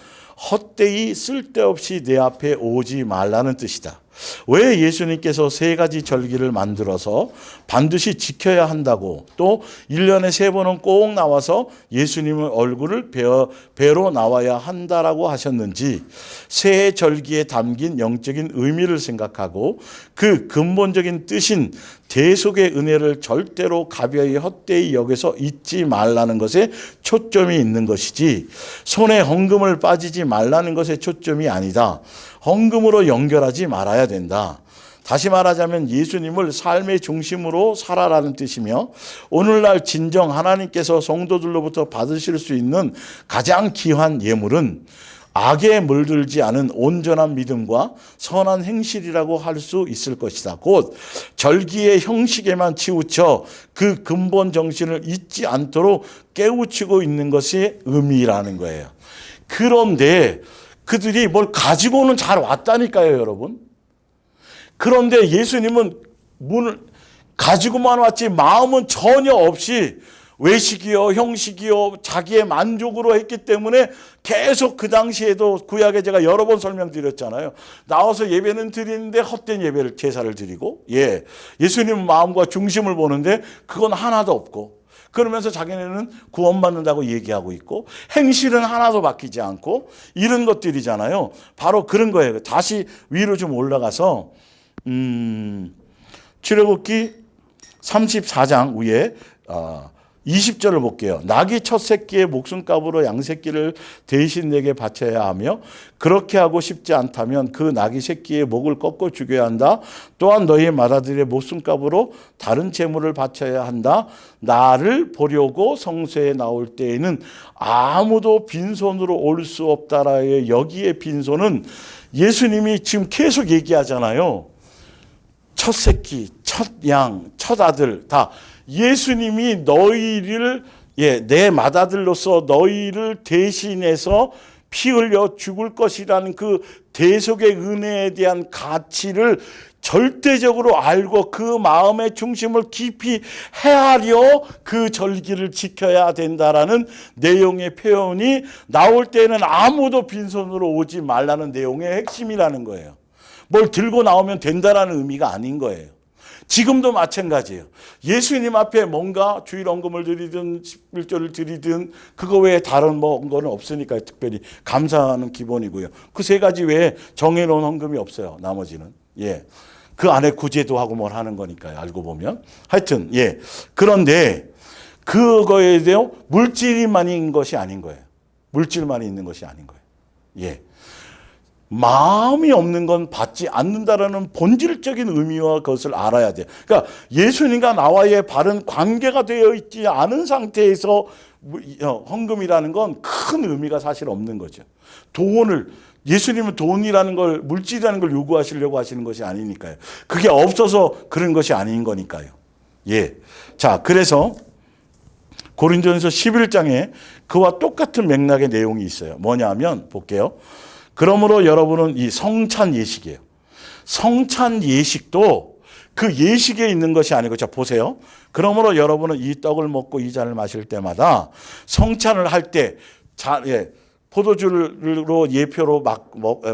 헛되이 쓸데없이 내 앞에 오지 말라는 뜻이다. 왜 예수님께서 세 가지 절기를 만들어서 반드시 지켜야 한다고 또 1년에 3번은 꼭 나와서 예수님의 얼굴을 뵈러 나와야 한다라고 하셨는지 세 절기에 담긴 영적인 의미를 생각하고 그 근본적인 뜻인 대속의 은혜를 절대로 가벼이 헛되이 여겨서 잊지 말라는 것에 초점이 있는 것이지 손에 헌금을 빠지지 말라는 것에 초점이 아니다. 헌금으로 연결하지 말아야 된다. 다시 말하자면 예수님을 삶의 중심으로 살아라는 뜻이며 오늘날 진정 하나님께서 성도들로부터 받으실 수 있는 가장 귀한 예물은 악에 물들지 않은 온전한 믿음과 선한 행실이라고 할 수 있을 것이다. 곧 절기의 형식에만 치우쳐 그 근본 정신을 잊지 않도록 깨우치고 있는 것이 의미라는 거예요. 그런데 그들이 뭘 가지고는 잘 왔다니까요, 여러분. 그런데 예수님은 문을 가지고만 왔지 마음은 전혀 없이 외식이요, 형식이요, 자기의 만족으로 했기 때문에 계속 그 당시에도 구약에 제가 여러 번 설명드렸잖아요. 나와서 예배는 드리는데 헛된 예배를 제사를 드리고, 예수님 마음과 중심을 보는데 그건 하나도 없고, 그러면서 자기네는 구원받는다고 얘기하고 있고 행실은 하나도 바뀌지 않고 이런 것들이잖아요. 바로 그런 거예요. 다시 위로 좀 올라가서 출애굽기 34장 위에 20절을 볼게요. 낙이 첫 새끼의 목숨값으로 양새끼를 대신 내게 바쳐야 하며 그렇게 하고 싶지 않다면 그 낙이 새끼의 목을 꺾어 죽여야 한다. 또한 너희 맏아들의 목숨값으로 다른 제물을 바쳐야 한다. 나를 보려고 성소에 나올 때에는 아무도 빈손으로 올 수 없다라의 여기에 빈손은 맏아들이 지금 계속 얘기하잖아요. 첫 새끼, 첫 양, 첫 아들 다 예수님이 너희를 내 맏아들로서 너희를 대신해서 피 흘려 죽을 것이라는 그 대속의 은혜에 대한 가치를 절대적으로 알고 그 마음의 중심을 깊이 헤아려 그 절기를 지켜야 된다라는 내용의 표현이 나올 때는 아무도 빈손으로 오지 말라는 내용의 핵심이라는 거예요. 뭘 들고 나오면 된다라는 의미가 아닌 거예요. 지금도 마찬가지예요. 예수님 앞에 뭔가 주일 헌금을 드리든 11조를 드리든 그거 외에 다른 거는 없으니까 특별히 감사하는 기본이고요. 그 세 가지 외에 정해놓은 헌금이 없어요. 나머지는. 그 안에 구제도 하고 뭘 하는 거니까요. 알고 보면. 하여튼 그런데 그거에 대해 물질만 있는 것이 아닌 거예요. 물질만 있는 것이 아닌 거예요. 마음이 없는 건 받지 않는다라는 본질적인 의미와 그것을 알아야 돼요. 그러니까 예수님과 나와의 바른 관계가 되어 있지 않은 상태에서 헌금이라는 건 큰 의미가 사실 없는 거죠. 예수님은 돈이라는 걸, 물질이라는 걸 요구하시려고 하시는 것이 아니니까요. 그게 없어서 그런 것이 아닌 거니까요. 자, 그래서 고린도전서 11장에 그와 똑같은 맥락의 내용이 있어요. 뭐냐면 볼게요. 그러므로 여러분은 이 성찬 예식이에요. 성찬 예식도 그 예식에 있는 것이 아니고, 자, 보세요. 그러므로 여러분은 이 떡을 먹고 이 잔을 마실 때마다 성찬을 할 때, 포도주로 예표로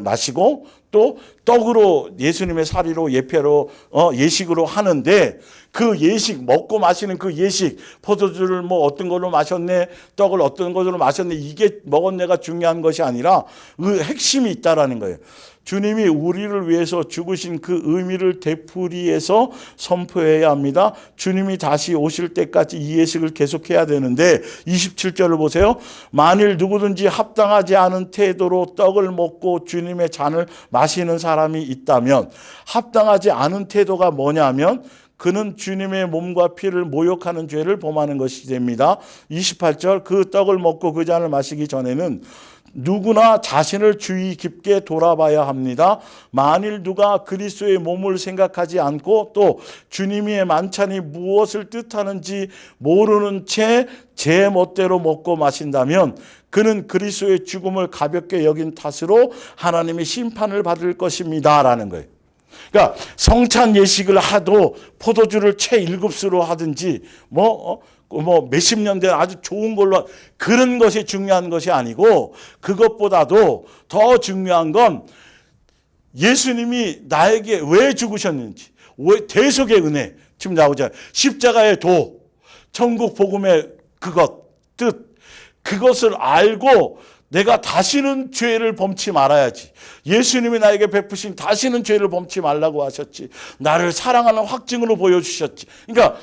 마시고 또 떡으로 예수님의 사리로 예표로 예식으로 하는데 그 예식 먹고 마시는 그 예식 포도주를 뭐 어떤 걸로 마셨네 떡을 어떤 걸로 마셨네 이게 먹었네가 중요한 것이 아니라 그 핵심이 있다라는 거예요. 주님이 우리를 위해서 죽으신 그 의미를 되풀이해서 선포해야 합니다. 주님이 다시 오실 때까지 이 예식을 계속해야 되는데 27절을 보세요. 만일 누구든지 합당하지 않은 태도로 떡을 먹고 주님의 잔을 마시는 사람이 있다면 합당하지 않은 태도가 뭐냐면 그는 주님의 몸과 피를 모욕하는 죄를 범하는 것이 됩니다. 28절 그 떡을 먹고 그 잔을 마시기 전에는 누구나 자신을 주의 깊게 돌아봐야 합니다. 만일 누가 그리스도의 몸을 생각하지 않고 또 주님의 만찬이 무엇을 뜻하는지 모르는 채 제 멋대로 먹고 마신다면 그는 그리스도의 죽음을 가볍게 여긴 탓으로 하나님의 심판을 받을 것입니다. 라는 거예요. 그러니까 성찬 예식을 하도 포도주를 채 1급수로 하든지 몇십 년 된 아주 좋은 걸로 그런 것이 중요한 것이 아니고 그것보다도 더 중요한 건 예수님이 나에게 왜 죽으셨는지 왜 대속의 은혜 지금 나오잖아요. 십자가의 도 천국 복음의 뜻 그것을 알고 내가 다시는 죄를 범치 말아야지. 예수님이 나에게 베푸신 다시는 죄를 범치 말라고 하셨지. 나를 사랑하는 확증으로 보여주셨지. 그러니까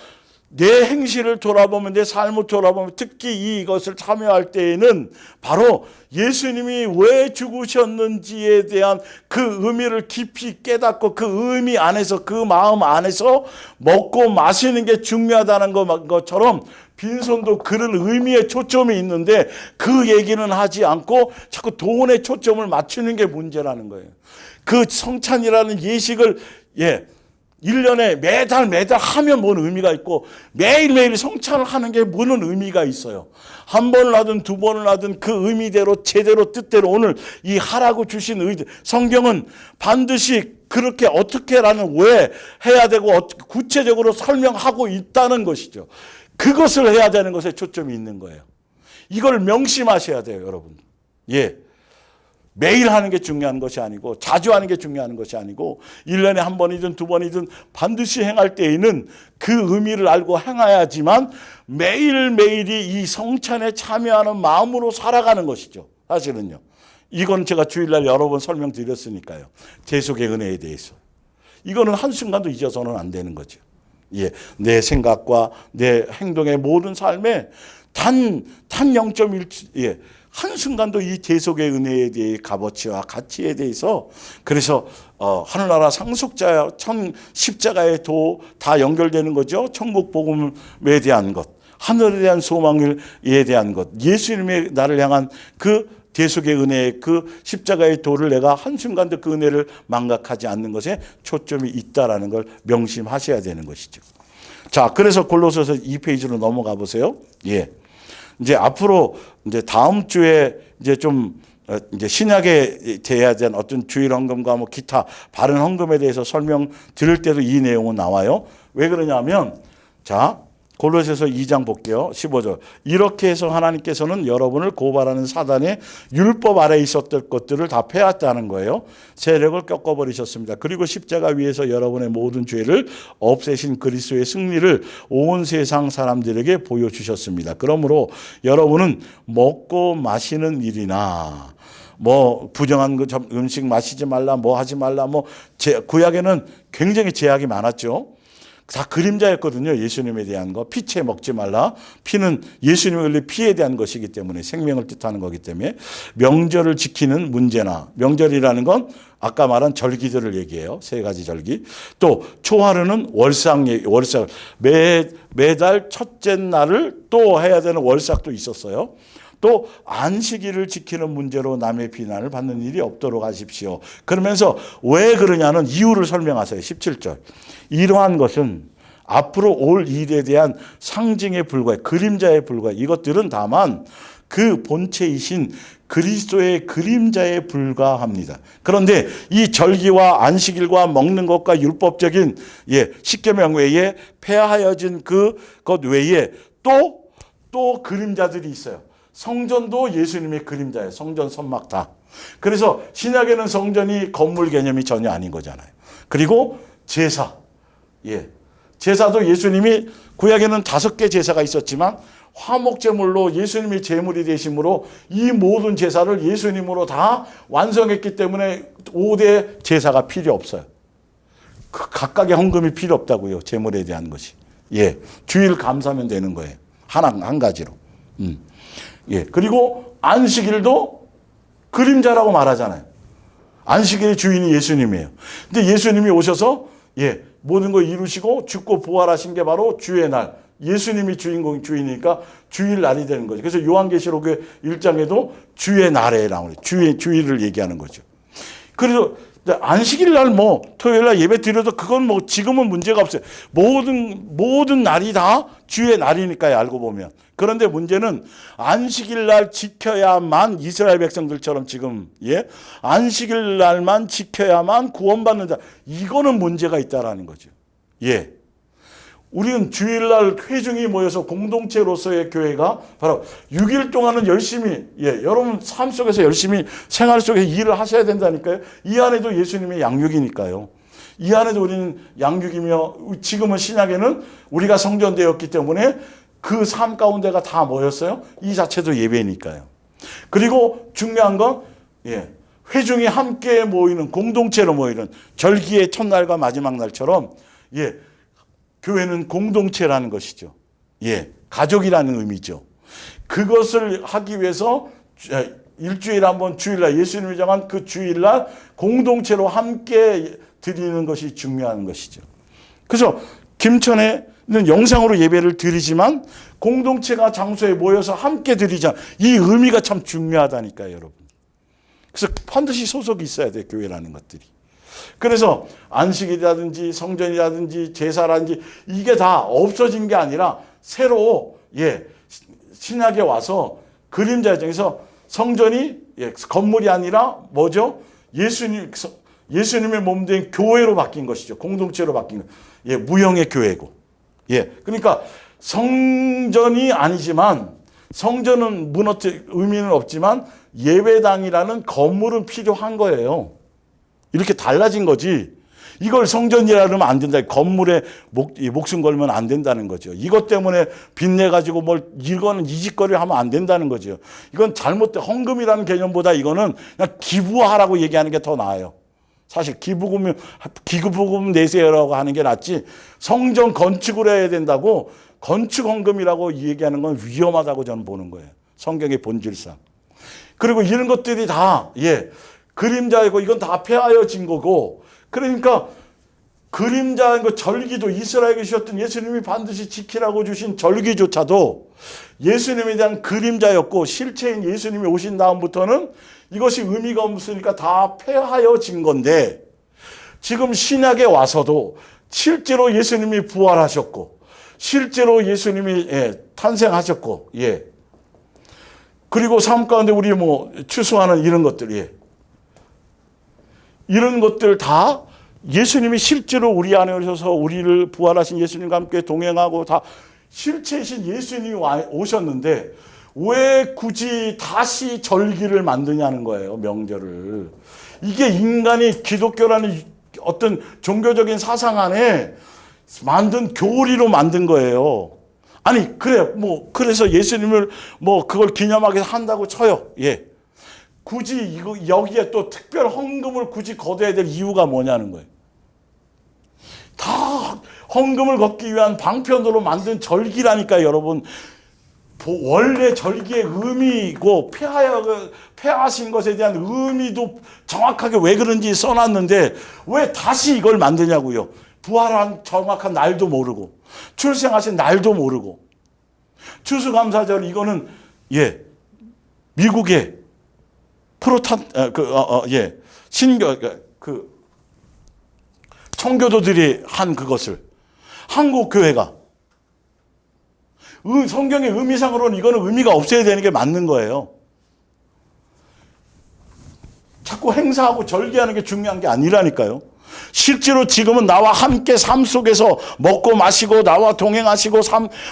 내 행실을 돌아보면 내 삶을 돌아보면 특히 이것을 참여할 때에는 바로 예수님이 왜 죽으셨는지에 대한 그 의미를 깊이 깨닫고 그 의미 안에서 그 마음 안에서 먹고 마시는 게 중요하다는 것처럼 빈손도 그런 의미에 초점이 있는데 그 얘기는 하지 않고 자꾸 돈에 초점을 맞추는 게 문제라는 거예요. 그 성찬이라는 예식을 1년에 매달 하면 뭔 의미가 있고 매일매일 성찬을 하는 게 무슨 의미가 있어요. 한 번을 하든 두 번을 하든 그 의미대로 제대로 뜻대로 오늘 이 하라고 주신 성경은 반드시 그렇게 어떻게라는 왜 해야 되고 구체적으로 설명하고 있다는 것이죠. 그것을 해야 되는 것에 초점이 있는 거예요. 이걸 명심하셔야 돼요, 여러분. 매일 하는 게 중요한 것이 아니고 자주 하는 게 중요한 것이 아니고 1년에 한 번이든 두 번이든 반드시 행할 때에는 그 의미를 알고 행해야지만 매일매일이 이 성찬에 참여하는 마음으로 살아가는 것이죠. 사실은요. 이건 제가 주일날 여러 번 설명드렸으니까요. 대속의 은혜에 대해서. 이거는 한순간도 잊어서는 안 되는 거죠. 내 생각과 내 행동의 모든 삶에 단 0.1, 한순간도 이 대속의 은혜에 대해 값어치와 가치에 대해서 그래서 하늘나라 상속자 십자가의 도 다 연결되는 거죠. 천국 복음에 대한 것, 하늘에 대한 소망에 대한 것, 예수님의 나를 향한 그 대속의 은혜, 그 십자가의 도를 내가 한순간도 그 은혜를 망각하지 않는 것에 초점이 있다라는 걸 명심하셔야 되는 것이죠. 자, 그래서 골로새서 2페이지로 넘어가 보세요. 이제 앞으로 이제 다음 주에 이제 좀 이제 신약에 대해야 되는 어떤 주일 헌금과 뭐 기타 바른 헌금에 대해서 설명 드릴 때도 이 내용은 나와요. 왜 그러냐면 자, 골로새서 2장 볼게요. 15절. 이렇게 해서 하나님께서는 여러분을 고발하는 사단의 율법 아래 있었던 것들을 다 패했다는 거예요. 세력을 꺾어버리셨습니다. 그리고 십자가 위에서 여러분의 모든 죄를 없애신 그리스도의 승리를 온 세상 사람들에게 보여주셨습니다. 그러므로 여러분은 먹고 마시는 일이나 부정한 음식 마시지 말라, 하지 말라, 구약에는 굉장히 제약이 많았죠. 다 그림자였거든요. 예수님에 대한 거. 피채 먹지 말라. 피는 예수님의 흘린 피에 대한 것이기 때문에 생명을 뜻하는 거기 때문에 명절을 지키는 문제나 명절이라는 건 아까 말한 절기들을 얘기해요. 3가지 절기. 또 초하루는 월삭 매달 첫째 날을 또 해야 되는 월삭도 있었어요. 또 안식일을 지키는 문제로 남의 비난을 받는 일이 없도록 하십시오. 그러면서 왜 그러냐는 이유를 설명하세요. 17절. 이러한 것은 앞으로 올 일에 대한 상징에 불과해, 그림자에 불과해. 이것들은 다만 그 본체이신 그리스도의 그림자에 불과합니다. 그런데 이 절기와 안식일과 먹는 것과 율법적인 십계명 외에 폐하여진 그것 외에 또 그림자들이 있어요. 성전도 예수님의 그림자예요. 성전 선막 다. 그래서 신약에는 성전이 건물 개념이 전혀 아닌 거잖아요. 그리고 제사. 제사도 예수님이 구약에는 5개 제사가 있었지만 화목제물로 예수님이 제물이 되심으로 이 모든 제사를 예수님으로 다 완성했기 때문에 5대 제사가 필요 없어요. 각각의 헌금이 필요 없다고요. 제물에 대한 것이. 주일 감사하면 되는 거예요. 한 가지로. 그리고 안식일도 그림자라고 말하잖아요. 안식일의 주인이 예수님이에요. 근데 예수님이 오셔서 모든 걸 이루시고 죽고 부활하신 게 바로 주의 날. 예수님이 주인이니까 주일날이 되는 거죠. 그래서 요한계시록의 1장에도 주의 날에 나오는 주일을 얘기하는 거죠. 그래서 안식일 날 토요일 날 예배 드려도 그건 지금은 문제가 없어요. 모든 날이 다 주의 날이니까요, 알고 보면. 그런데 문제는 안식일 날 지켜야만 이스라엘 백성들처럼 지금 안식일 날만 지켜야만 구원받는다. 이거는 문제가 있다라는 거죠. 우리는 주일날 회중이 모여서 공동체로서의 교회가 바로 6일 동안은 열심히 여러분 삶 속에서 열심히 생활 속에서 일을 하셔야 된다니까요. 이 안에도 예수님의 양육이니까요. 이 안에도 우리는 양육이며 지금은 신약에는 우리가 성전되었기 때문에 그 삶 가운데가 다 모였어요. 이 자체도 예배니까요. 그리고 중요한 건 회중이 함께 모이는 공동체로 모이는 절기의 첫날과 마지막 날처럼 교회는 공동체라는 것이죠. 가족이라는 의미죠. 그것을 하기 위해서 일주일에 한 번 주일날 예수님이 정한 그 주일날 공동체로 함께 드리는 것이 중요한 것이죠. 그래서 김천에는 영상으로 예배를 드리지만 공동체가 장소에 모여서 함께 드리자. 이 의미가 참 중요하다니까요, 여러분. 그래서 반드시 소속이 있어야 돼요, 교회라는 것들이. 그래서 안식이라든지 성전이라든지 제사라든지 이게 다 없어진 게 아니라 새로 신약에 와서 그림자 입장에서 성전이 건물이 아니라 뭐죠? 예수님의 몸 된 교회로 바뀐 것이죠. 공동체로 바뀐 거. 무형의 교회고. 그러니까 성전이 아니지만 성전은 의미는 없지만 예배당이라는 건물은 필요한 거예요. 이렇게 달라진 거지. 이걸 성전이라 그러면 안 된다. 건물에 목숨 걸면 안 된다는 거죠. 이것 때문에 빚내가지고 이거는 이짓거리를 하면 안 된다는 거죠. 이건 잘못된 헌금이라는 개념보다 이거는 그냥 기부하라고 얘기하는 게 더 나아요. 사실 기부금 내세요라고 하는 게 낫지 성전 건축을 해야 된다고 건축 헌금이라고 얘기하는 건 위험하다고 저는 보는 거예요. 성경의 본질상. 그리고 이런 것들이 다 그림자이고 이건 다 폐하여진 거고 그러니까 그림자인 거 절기도 이스라엘에 주셨던 예수님이 반드시 지키라고 주신 절기조차도 예수님에 대한 그림자였고 실체인 예수님이 오신 다음부터는 이것이 의미가 없으니까 다 폐하여진 건데 지금 신약에 와서도 실제로 예수님이 부활하셨고 실제로 예수님이 탄생하셨고 그리고 삶 가운데 우리 추수하는 이런 것들 이런 것들 다 예수님이 실제로 우리 안에 오셔서 우리를 부활하신 예수님과 함께 동행하고 다 실체이신 예수님이 오셨는데 왜 굳이 다시 절기를 만드냐는 거예요. 명절을. 이게 인간이 기독교라는 어떤 종교적인 사상 안에 만든 교리로 만든 거예요. 아니 그래서 예수님을 그걸 기념하게 한다고 쳐요. 굳이 여기에 또 특별 헌금을 굳이 거둬야 될 이유가 뭐냐는 거예요. 다 헌금을 걷기 위한 방편으로 만든 절기라니까요, 여러분. 원래 절기의 의미고 폐하신 것에 대한 의미도 정확하게 왜 그런지 써놨는데 왜 다시 이걸 만드냐고요. 부활한 정확한 날도 모르고 출생하신 날도 모르고 추수감사절 이거는 미국의 청교도들이 한 그것을 한국 교회가 성경의 의미상으로는 이거는 의미가 없어야 되는 게 맞는 거예요. 자꾸 행사하고 절기하는 게 중요한 게 아니라니까요. 실제로 지금은 나와 함께 삶 속에서 먹고 마시고 나와 동행하시고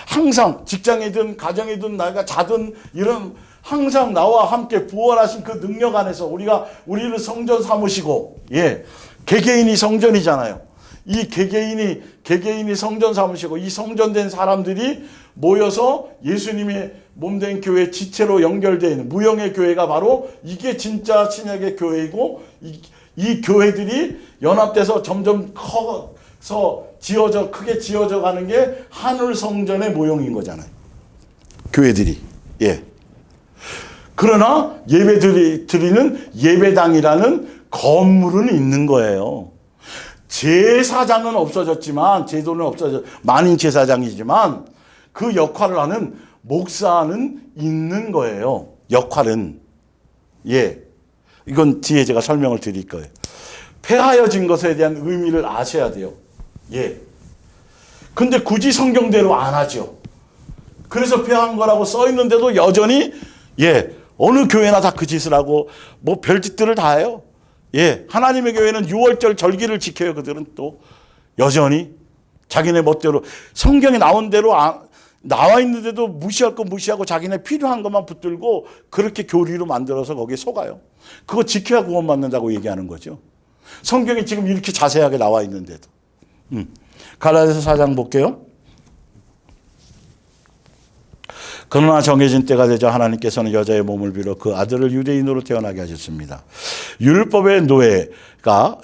항상 직장이든 가정이든 내가 자든 이런 항상 나와 함께 부활하신 그 능력 안에서 우리를 성전 삼으시고, 개개인이 성전이잖아요. 이 개개인이 성전 삼으시고, 이 성전된 사람들이 모여서 예수님의 몸된 교회 지체로 연결되어 있는 무형의 교회가 바로 이게 진짜 신약의 교회이고, 이 교회들이 연합돼서 점점 커서 크게 지어져 가는 게 하늘 성전의 모형인 거잖아요. 교회들이. 그러나 드리는 예배당이라는 건물은 있는 거예요. 제사장은 없어졌지만, 제도는 만인 제사장이지만 그 역할을 하는 목사는 있는 거예요. 역할은. 이건 뒤에 제가 설명을 드릴 거예요. 폐하여진 것에 대한 의미를 아셔야 돼요. 근데 굳이 성경대로 안 하죠. 그래서 폐한 거라고 써 있는데도 여전히 어느 교회나 다 그 짓을 하고 뭐 별짓들을 다 해요. 하나님의 교회는 6월절 절기를 지켜요. 그들은 또 여전히 자기네 멋대로 성경에 나온 대로 나와 있는데도 무시할 거 무시하고 자기네 필요한 것만 붙들고 그렇게 교리로 만들어서 거기에 속아요. 그거 지켜야 구원받는다고 얘기하는 거죠. 성경이 지금 이렇게 자세하게 나와 있는데도. 갈라디아서 4장 볼게요. 그러나 정해진 때가 되자 하나님께서는 여자의 몸을 빌어 그 아들을 유대인으로 태어나게 하셨습니다. 율법의 노예가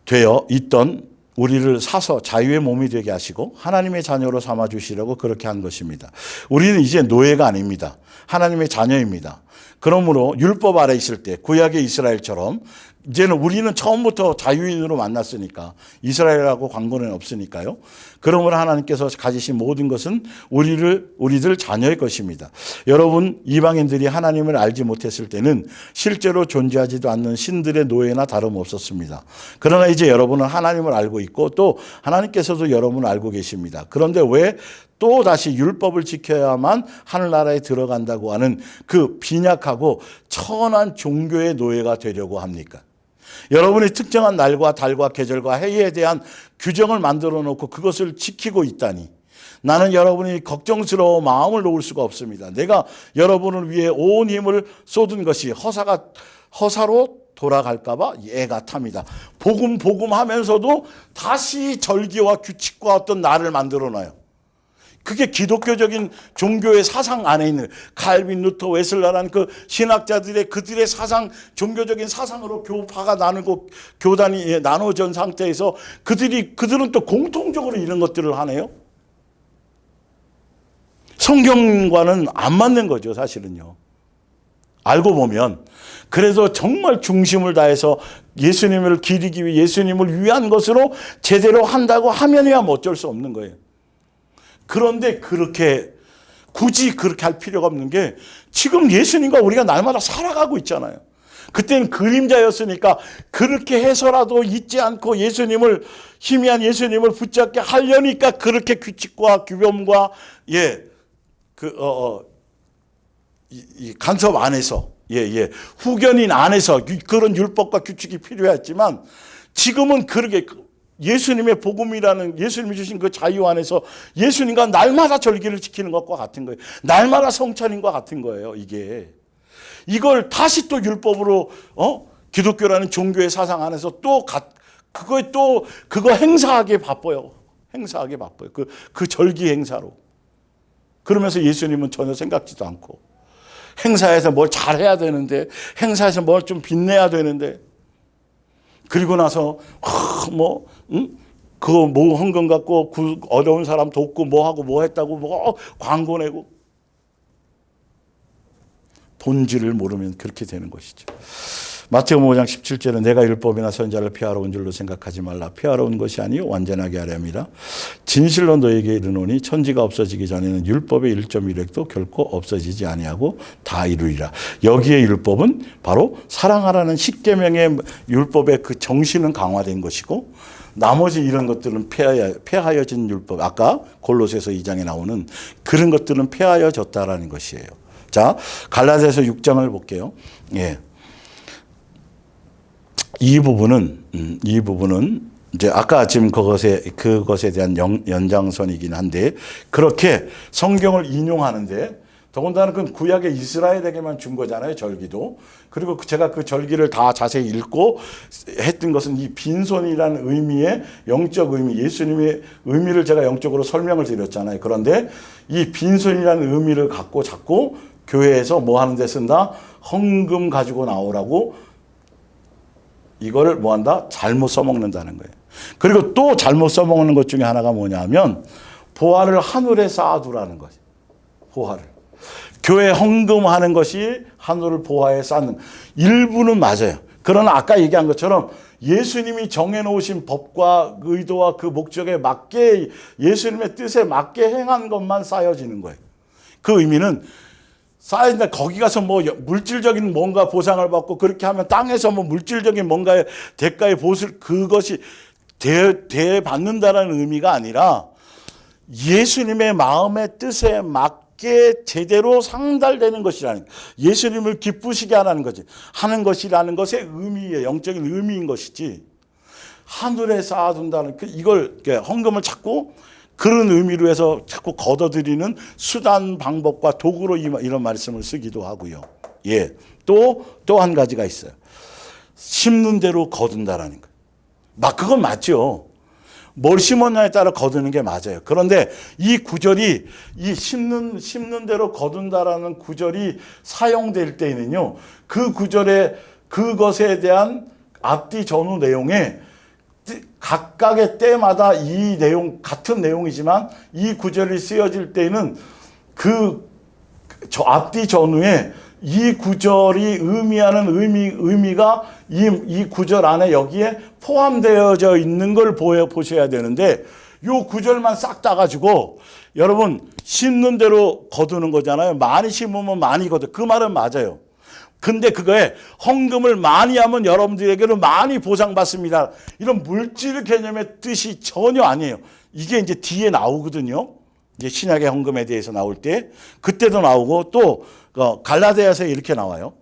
되어 있던 우리를 사서 자유의 몸이 되게 하시고 하나님의 자녀로 삼아주시려고 그렇게 한 것입니다. 우리는 이제 노예가 아닙니다. 하나님의 자녀입니다. 그러므로 율법 아래 있을 때 구약의 이스라엘처럼 이제는 우리는 처음부터 자유인으로 만났으니까 이스라엘하고 관계는 없으니까요. 그러므로 하나님께서 가지신 모든 것은 우리들 자녀의 것입니다. 여러분 이방인들이 하나님을 알지 못했을 때는 실제로 존재하지도 않는 신들의 노예나 다름없었습니다. 그러나 이제 여러분은 하나님을 알고 있고 또 하나님께서도 여러분을 알고 계십니다. 그런데 왜 또 다시 율법을 지켜야만 하늘나라에 들어간다고 하는 그 빈약하고 천한 종교의 노예가 되려고 합니까? 여러분이 특정한 날과 달과 계절과 해에 대한 규정을 만들어 놓고 그것을 지키고 있다니 나는 여러분이 걱정스러워 마음을 놓을 수가 없습니다. 내가 여러분을 위해 온 힘을 쏟은 것이 허사로 돌아갈까 봐 애가 탑니다. 복음 하면서도 다시 절기와 규칙과 어떤 날을 만들어 놔요. 그게 기독교적인 종교의 사상 안에 있는 칼빈, 루터, 웨슬라라는 그 신학자들의 그들의 사상, 종교적인 사상으로 교파가 나누고 교단이 나눠진 상태에서 그들은 또 공통적으로 이런 것들을 하네요. 성경과는 안 맞는 거죠, 사실은요. 알고 보면. 그래서 정말 중심을 다해서 예수님을 기리기 위해 예수님을 위한 것으로 제대로 한다고 하면야 어쩔 수 없는 거예요. 그런데 굳이 그렇게 할 필요가 없는 게 지금 예수님과 우리가 날마다 살아가고 있잖아요. 그때는 그림자였으니까 그렇게 해서라도 잊지 않고 희미한 예수님을 붙잡게 하려니까 그렇게 규칙과 규범과 이 간섭 안에서 후견인 안에서 그런 율법과 규칙이 필요했지만 지금은 그렇게 예수님의 복음이라는 예수님이 주신 그 자유 안에서 예수님과 날마다 절기를 지키는 것과 같은 거예요. 날마다 성찬인과 같은 거예요. 이걸 다시 또 율법으로 기독교라는 종교의 사상 안에서 그거 행사하기에 바빠요. 그 절기 행사로. 그러면서 예수님은 전혀 생각지도 않고 행사에서 뭘 잘해야 되는데 행사에서 뭘 좀 빛내야 되는데 그리고 나서 그거 뭐 헌금 갖고 어려운 사람 돕고 뭐 하고 뭐 했다고 광고 내고 본질을 모르면 그렇게 되는 것이죠. 마태복음 5장 17절에 내가 율법이나 선지자를 폐하러 온 줄로 생각하지 말라. 폐하러 온 것이 아니요 완전하게 하려 함이라. 진실로 너에게 이르노니 천지가 없어지기 전에는 율법의 1.1획도 결코 없어지지 아니하고 다 이루리라. 여기에 율법은 바로 사랑하라는 10계명의 율법의 그 정신은 강화된 것이고 나머지 이런 것들은 폐하여진 율법, 아까 골로새서 2장에 나오는 그런 것들은 폐하여졌다라는 것이에요. 자, 갈라디아서 6장을 볼게요. 이 부분은 이제 아까 지금 그것에 대한 연장선이긴 한데 그렇게 성경을 인용하는데 더군다나 그 구약의 이스라엘에게만 준 거잖아요, 절기도. 그리고 제가 그 절기를 다 자세히 읽고 했던 것은 이 빈손이라는 의미의 영적 의미, 예수님의 의미를 제가 영적으로 설명을 드렸잖아요. 그런데 이 빈손이라는 의미를 갖고 자꾸 교회에서 뭐 하는 데 쓴다? 헌금 가지고 나오라고 이거를 뭐 한다? 잘못 써먹는다는 거예요. 그리고 또 잘못 써먹는 것 중에 하나가 뭐냐면 보화를 하늘에 쌓아두라는 거지. 보화를. 교회 헌금하는 것이 하늘을 보화에 쌓는 일부는 맞아요. 그러나 아까 얘기한 것처럼 예수님이 정해놓으신 법과 의도와 그 목적에 맞게 예수님의 뜻에 맞게 행한 것만 쌓여지는 거예요. 그 의미는 쌓여진다. 거기 가서 뭐 물질적인 뭔가 보상을 받고 그렇게 하면 땅에서 뭐 물질적인 뭔가의 대가의 보수를 그것이 대받는다라는 의미가 아니라 예수님의 마음의 뜻에 맞게 제대로 상달되는 것이라는 예수님을 기쁘시게 하는 거지 하는 것이라는 것의 의미의 영적인 의미인 것이지 하늘에 쌓아둔다는 이걸 헌금을 찾고 그런 의미로 해서 자꾸 걷어들이는 수단 방법과 도구로 이런 말씀을 쓰기도 하고요. 예, 또 한 가지가 있어요. 심는 대로 거둔다라는 거예요. 그건 맞죠. 뭘 심었냐에 따라 거두는 게 맞아요. 그런데 이 구절이 이 심는 대로 거둔다라는 구절이 사용될 때에는요. 그 구절에 그것에 대한 앞뒤 전후 내용에 각각의 때마다 이 내용 같은 내용이지만 이 구절이 쓰여질 때는 저 앞뒤 전후에 이 구절이 의미하는 의미가 이 구절 안에 여기에 포함되어져 있는 걸 보셔야 되는데 요 구절만 싹 따가지고 여러분 심는 대로 거두는 거잖아요. 많이 심으면 많이 거두. 그 말은 맞아요. 근데 그거에 헌금을 많이 하면 여러분들에게는 많이 보상받습니다. 이런 물질 개념의 뜻이 전혀 아니에요. 이게 이제 뒤에 나오거든요. 이제 신약의 헌금에 대해서 나올 때 그때도 나오고 또 갈라디아서 이렇게 나와요.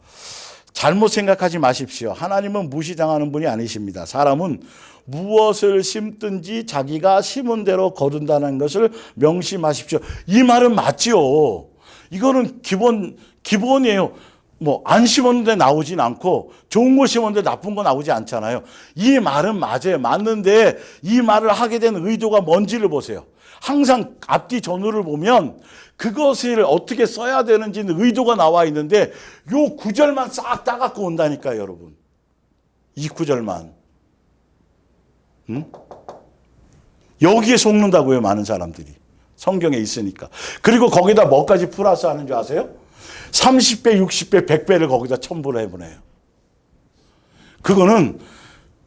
잘못 생각하지 마십시오. 하나님은 무시당하는 분이 아니십니다. 사람은 무엇을 심든지 자기가 심은 대로 거둔다는 것을 명심하십시오. 이 말은 맞지요. 이거는 기본이에요. 안 심었는데 나오진 않고 좋은 거 심었는데 나쁜 거 나오지 않잖아요. 이 말은 맞아요. 맞는데 이 말을 하게 된 의도가 뭔지를 보세요. 항상 앞뒤 전후를 보면 그것을 어떻게 써야 되는지는 의도가 나와 있는데 요 구절만 싹 따갖고 온다니까요, 여러분. 이 구절만. 여기에 속는다고요, 많은 사람들이. 성경에 있으니까. 그리고 거기다 뭐까지 플러스 하는 줄 아세요? 30배, 60배, 100배를 거기다 첨부를 해보내요. 그거는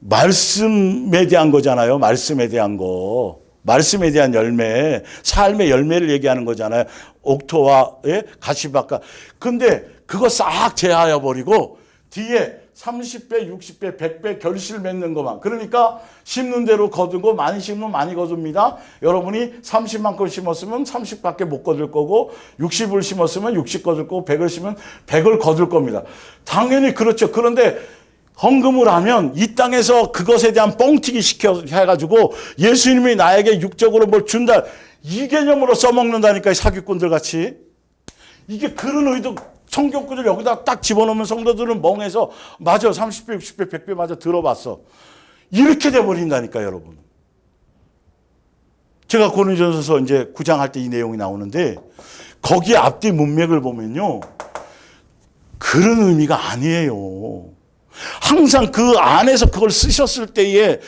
말씀에 대한 거잖아요. 말씀에 대한 거. 말씀에 대한 열매, 삶의 열매를 얘기하는 거잖아요. 옥토와 가시밭과. 근데 그거 싹 제하여 버리고 뒤에 30배, 60배, 100배 결실 맺는 것만. 그러니까 심는 대로 거두고 많이 심으면 많이 거둡니다. 여러분이 30만큼 심었으면 30밖에 못 거둘 거고 60을 심었으면 60 거둘 거고 100을 심으면 100을 거둘 겁니다. 당연히 그렇죠. 그런데 헌금을 하면 이 땅에서 그것에 대한 뻥튀기 해가지고 예수님이 나에게 육적으로 뭘 준다. 이 개념으로 써먹는다니까, 사기꾼들 같이. 이게 그런 의도, 성경 구절 여기다 딱 집어넣으면 성도들은 멍해서 맞아, 30배, 60배, 100배 맞아, 들어봤어. 이렇게 돼버린다니까, 여러분. 제가 고린도전서 이제 9장 할 때 이 내용이 나오는데 거기 앞뒤 문맥을 보면요. 그런 의미가 아니에요. 항상 그 안에서 그걸 쓰셨을 때에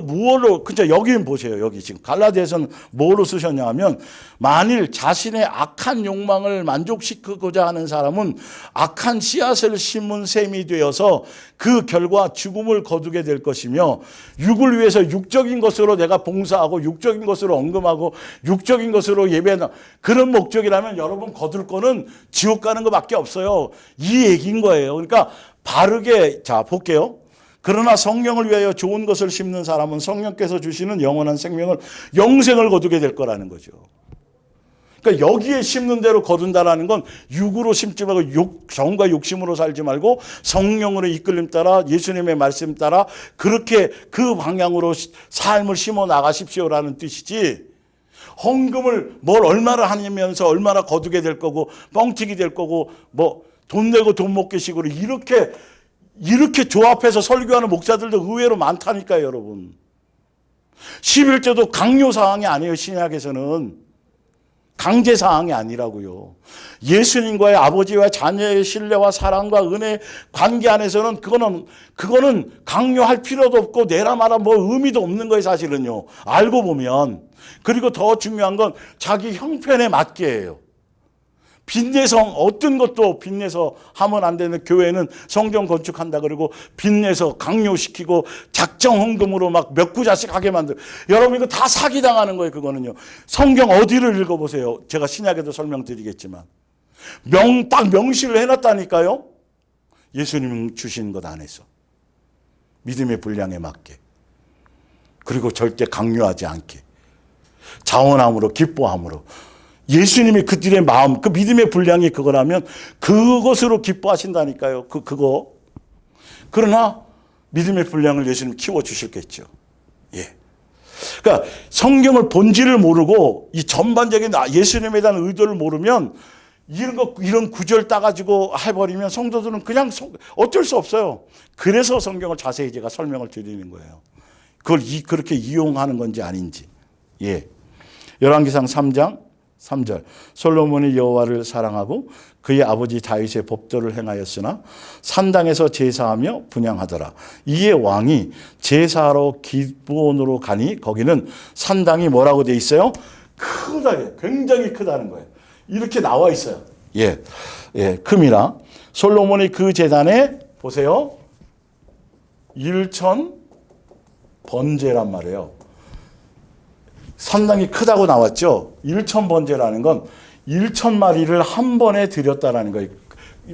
무엇로, 그죠? 여기 보세요. 여기 지금 갈라디아서는 뭐로 쓰셨냐 하면 만일 자신의 악한 욕망을 만족시키고자 하는 사람은 악한 씨앗을 심은 셈이 되어서 그 결과 죽음을 거두게 될 것이며 육을 위해서 육적인 것으로 내가 봉사하고 육적인 것으로 언금하고 육적인 것으로 예배하는 그런 목적이라면 여러분 거둘 거는 지옥 가는 것밖에 없어요. 이 얘기인 거예요. 그러니까 바르게, 자, 볼게요. 그러나 성령을 위하여 좋은 것을 심는 사람은 성령께서 주시는 영원한 생명을, 영생을 거두게 될 거라는 거죠. 그러니까 여기에 심는 대로 거둔다라는 건 육으로 심지 말고 정과 욕심으로 살지 말고 성령으로 이끌림 따라 예수님의 말씀 따라 그렇게 그 방향으로 삶을 심어 나가십시오라는 뜻이지, 헌금을 뭘 얼마나 하면서 얼마나 거두게 될 거고 뻥튀기 될 거고 뭐 돈 내고 돈 먹기 식으로 이렇게 조합해서 설교하는 목사들도 의외로 많다니까요, 여러분. 11조도 강요사항이 아니에요, 신약에서는. 강제사항이 아니라고요. 예수님과의 아버지와 자녀의 신뢰와 사랑과 은혜 관계 안에서는 그거는 강요할 필요도 없고 내라 마라 뭐 의미도 없는 거예요, 사실은요. 알고 보면. 그리고 더 중요한 건 자기 형편에 맞게 해요. 빚내서 어떤 것도 빚내서 하면 안 되는, 교회는 성전 건축한다 그러고 빚내서 강요시키고 작정 헌금으로 막 몇 구자씩 하게 만들. 여러분 이거 다 사기당하는 거예요. 그거는요. 성경 어디를 읽어보세요. 제가 신약에도 설명드리겠지만 딱 명시를 해놨다니까요. 예수님 주신 것 안에서 믿음의 분량에 맞게, 그리고 절대 강요하지 않게, 자원함으로 기뻐함으로. 예수님이 그들의 마음, 그 믿음의 분량이 그거라면 그것으로 기뻐하신다니까요. 그거. 그러나 믿음의 분량을 예수님 키워주실겠죠. 예. 그러니까 성경을 본질을 모르고 이 전반적인 예수님에 대한 의도를 모르면 이런 구절 따가지고 해버리면 성도들은 그냥 어쩔 수 없어요. 그래서 성경을 자세히 제가 설명을 드리는 거예요. 그걸 그렇게 이용하는 건지 아닌지. 예. 열왕기상 3장 3절. 솔로몬이 여호와를 사랑하고 그의 아버지 다윗의 법도를 행하였으나 산당에서 제사하며 분향하더라. 이에 왕이 제사하러 기브온으로 가니 거기는 산당이 뭐라고 돼 있어요? 크다. 굉장히 크다는 거예요. 이렇게 나와 있어요. 예, 큼이라. 솔로몬이 그 제단에 보세요. 1천 번제란 말이에요. 상당히 크다고 나왔죠. 1천 번제라는 건 1,000마리를 한 번에 드렸다라는 거예요.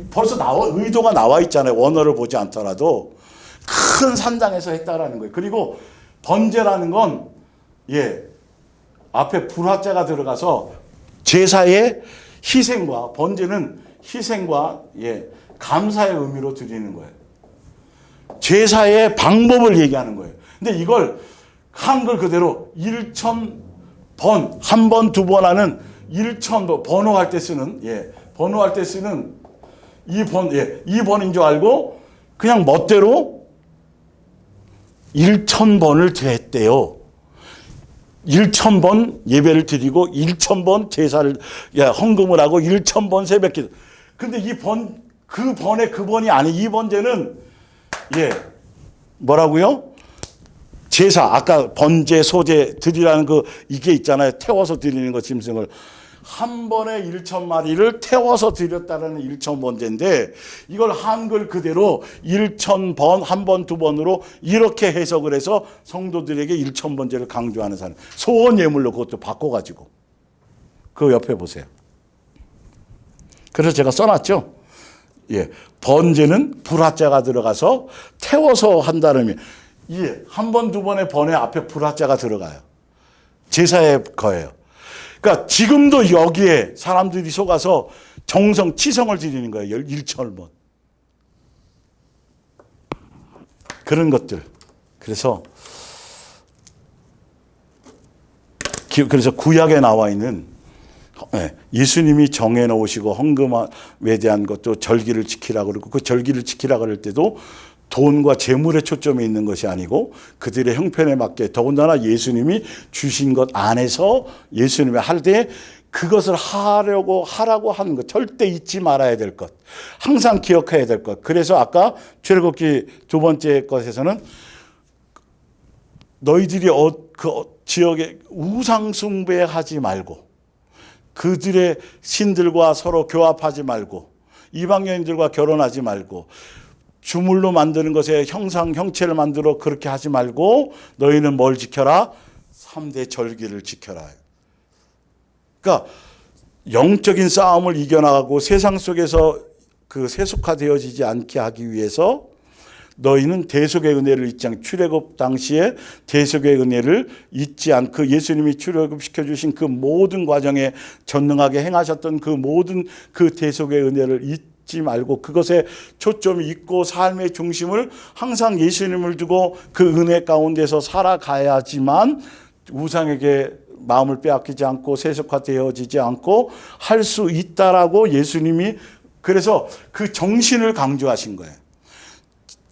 벌써 의도가 나와 있잖아요. 원어를 보지 않더라도 큰 산당에서 했다라는 거예요. 그리고 번제라는 건 앞에 불화자가 들어가서 제사의 희생과, 번제는 희생과 감사의 의미로 드리는 거예요. 제사의 방법을 얘기하는 거예요. 근데 이걸 한글 그대로 1,000번, 한 번, 두 번 하는 1,000번, 번호할 때 쓰는, 번호할 때 쓰는 이 번인 줄 알고 그냥 멋대로 1,000번을 드렸대요. 1,000번 예배를 드리고 1,000번 제사를, 헌금을 하고 1,000번 새벽기도. 근데 그 번이 아니, 이 번제는, 뭐라고요? 제사, 아까 번제, 소제 드리라는 이게 있잖아요. 태워서 드리는 거, 짐승을. 한 번에 1,000마리를 태워서 드렸다는 1,000번제인데, 이걸 한글 그대로 1,000번, 한 번, 두 번으로 이렇게 해석을 해서 성도들에게 1,000번제를 강조하는 사람. 소원 예물로 그것도 바꿔가지고. 그 옆에 보세요. 그래서 제가 써놨죠. 번제는 불화자가 들어가서 태워서 한다는 의미. 한 번, 두 번의 번에 앞에 불화자가 들어가요. 제사의 거예요. 그러니까 지금도 여기에 사람들이 속아서 치성을 드리는 거예요. 1,000번. 그런 것들. 그래서 구약에 나와 있는 예수님이 정해놓으시고 헌금에 대한 것도 절기를 지키라고 그러고, 그 절기를 지키라고 그럴 때도 돈과 재물에 초점이 있는 것이 아니고 그들의 형편에 맞게, 더군다나 예수님이 주신 것 안에서 예수님이 할 때 그것을 하라고 하는 것, 절대 잊지 말아야 될 것, 항상 기억해야 될 것. 그래서 아까 출애굽기 두 번째 것에서는 너희들이 그 지역에 우상 숭배하지 말고, 그들의 신들과 서로 교합하지 말고, 이방인들과 결혼하지 말고, 주물로 만드는 것에 형체를 만들어 그렇게 하지 말고 너희는 뭘 지켜라? 3대 절기를 지켜라. 그러니까 영적인 싸움을 이겨나가고 세상 속에서 세속화되어지지 않게 하기 위해서 너희는 대속의 은혜를 잊지 않고, 출애굽 당시에 대속의 은혜를 잊지 않고 예수님이 출애굽시켜 주신 그 모든 과정에 전능하게 행하셨던 그 모든 그 대속의 은혜를 잊지 말고 그것에 초점이 있고 삶의 중심을 항상 예수님을 두고 그 은혜 가운데서 살아가야지만 우상에게 마음을 빼앗기지 않고 세속화되어지지 않고 할 수 있다라고 예수님이 그래서 그 정신을 강조하신 거예요.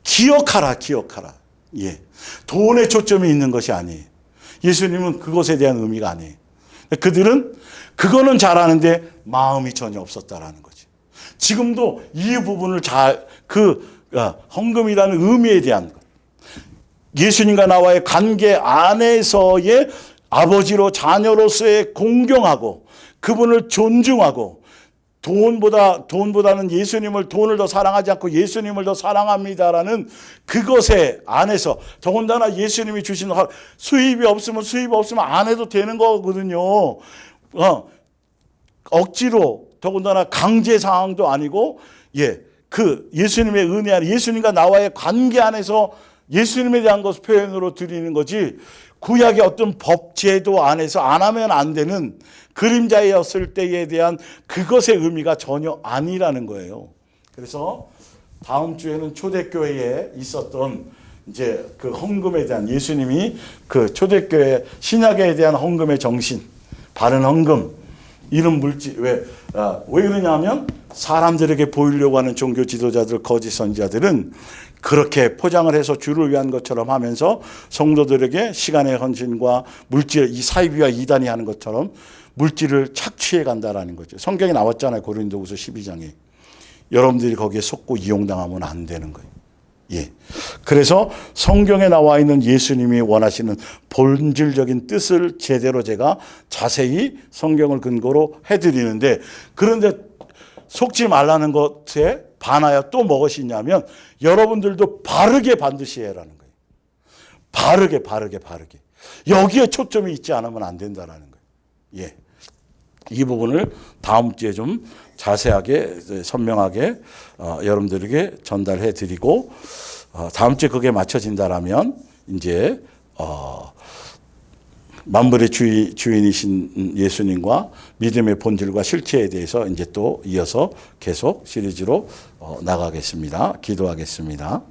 기억하라, 기억하라. 예. 돈에 초점이 있는 것이 아니에요. 예수님은 그것에 대한 의미가 아니에요. 그들은 그거는 잘하는데 마음이 전혀 없었다라는 거죠. 지금도 이 부분을 헌금이라는 의미에 대한 것. 예수님과 나와의 관계 안에서의 아버지로 자녀로서의 공경하고 그분을 존중하고 돈보다는 돈을 더 사랑하지 않고 예수님을 더 사랑합니다라는 그것에 안에서 더군다나 예수님이 주신 수입이 없으면 안 해도 되는 거거든요. 억지로 더군다나 강제 상황도 아니고 그 예수님의 은혜 안에 예수님과 나와의 관계 안에서 예수님에 대한 것을 표현으로 드리는 거지 구약의 어떤 법 제도 안에서 안 하면 안 되는 그림자였을 때에 대한 그것의 의미가 전혀 아니라는 거예요. 그래서 다음 주에는 초대교회에 있었던 이제 그 헌금에 대한 예수님이 그 초대교회 신약에 대한 헌금의 정신, 바른 헌금, 이런 물질 왜 그러냐면 사람들에게 보이려고 하는 종교 지도자들, 거짓 선지자들은 그렇게 포장을 해서 주를 위한 것처럼 하면서 성도들에게 시간의 헌신과 물질, 이 사이비와 이단이 하는 것처럼 물질을 착취해 간다라는 거죠. 성경에 나왔잖아요. 고린도후서 12장에. 여러분들이 거기에 속고 이용당하면 안 되는 거예요. 예. 그래서 성경에 나와 있는 예수님이 원하시는 본질적인 뜻을 제대로 제가 자세히 성경을 근거로 해드리는데, 그런데 속지 말라는 것에 반하여 또 무엇이 있냐면 여러분들도 바르게 반드시 해라는 거예요. 바르게. 여기에 초점이 있지 않으면 안 된다라는 거예요. 예. 이 부분을 다음 주에 좀 자세하게 선명하게 여러분들에게 전달해 드리고 다음 주에 그게 맞춰진다라면 이제 만물의 주인이신 예수님과 믿음의 본질과 실체에 대해서 이제 또 이어서 계속 시리즈로 나가겠습니다. 기도하겠습니다.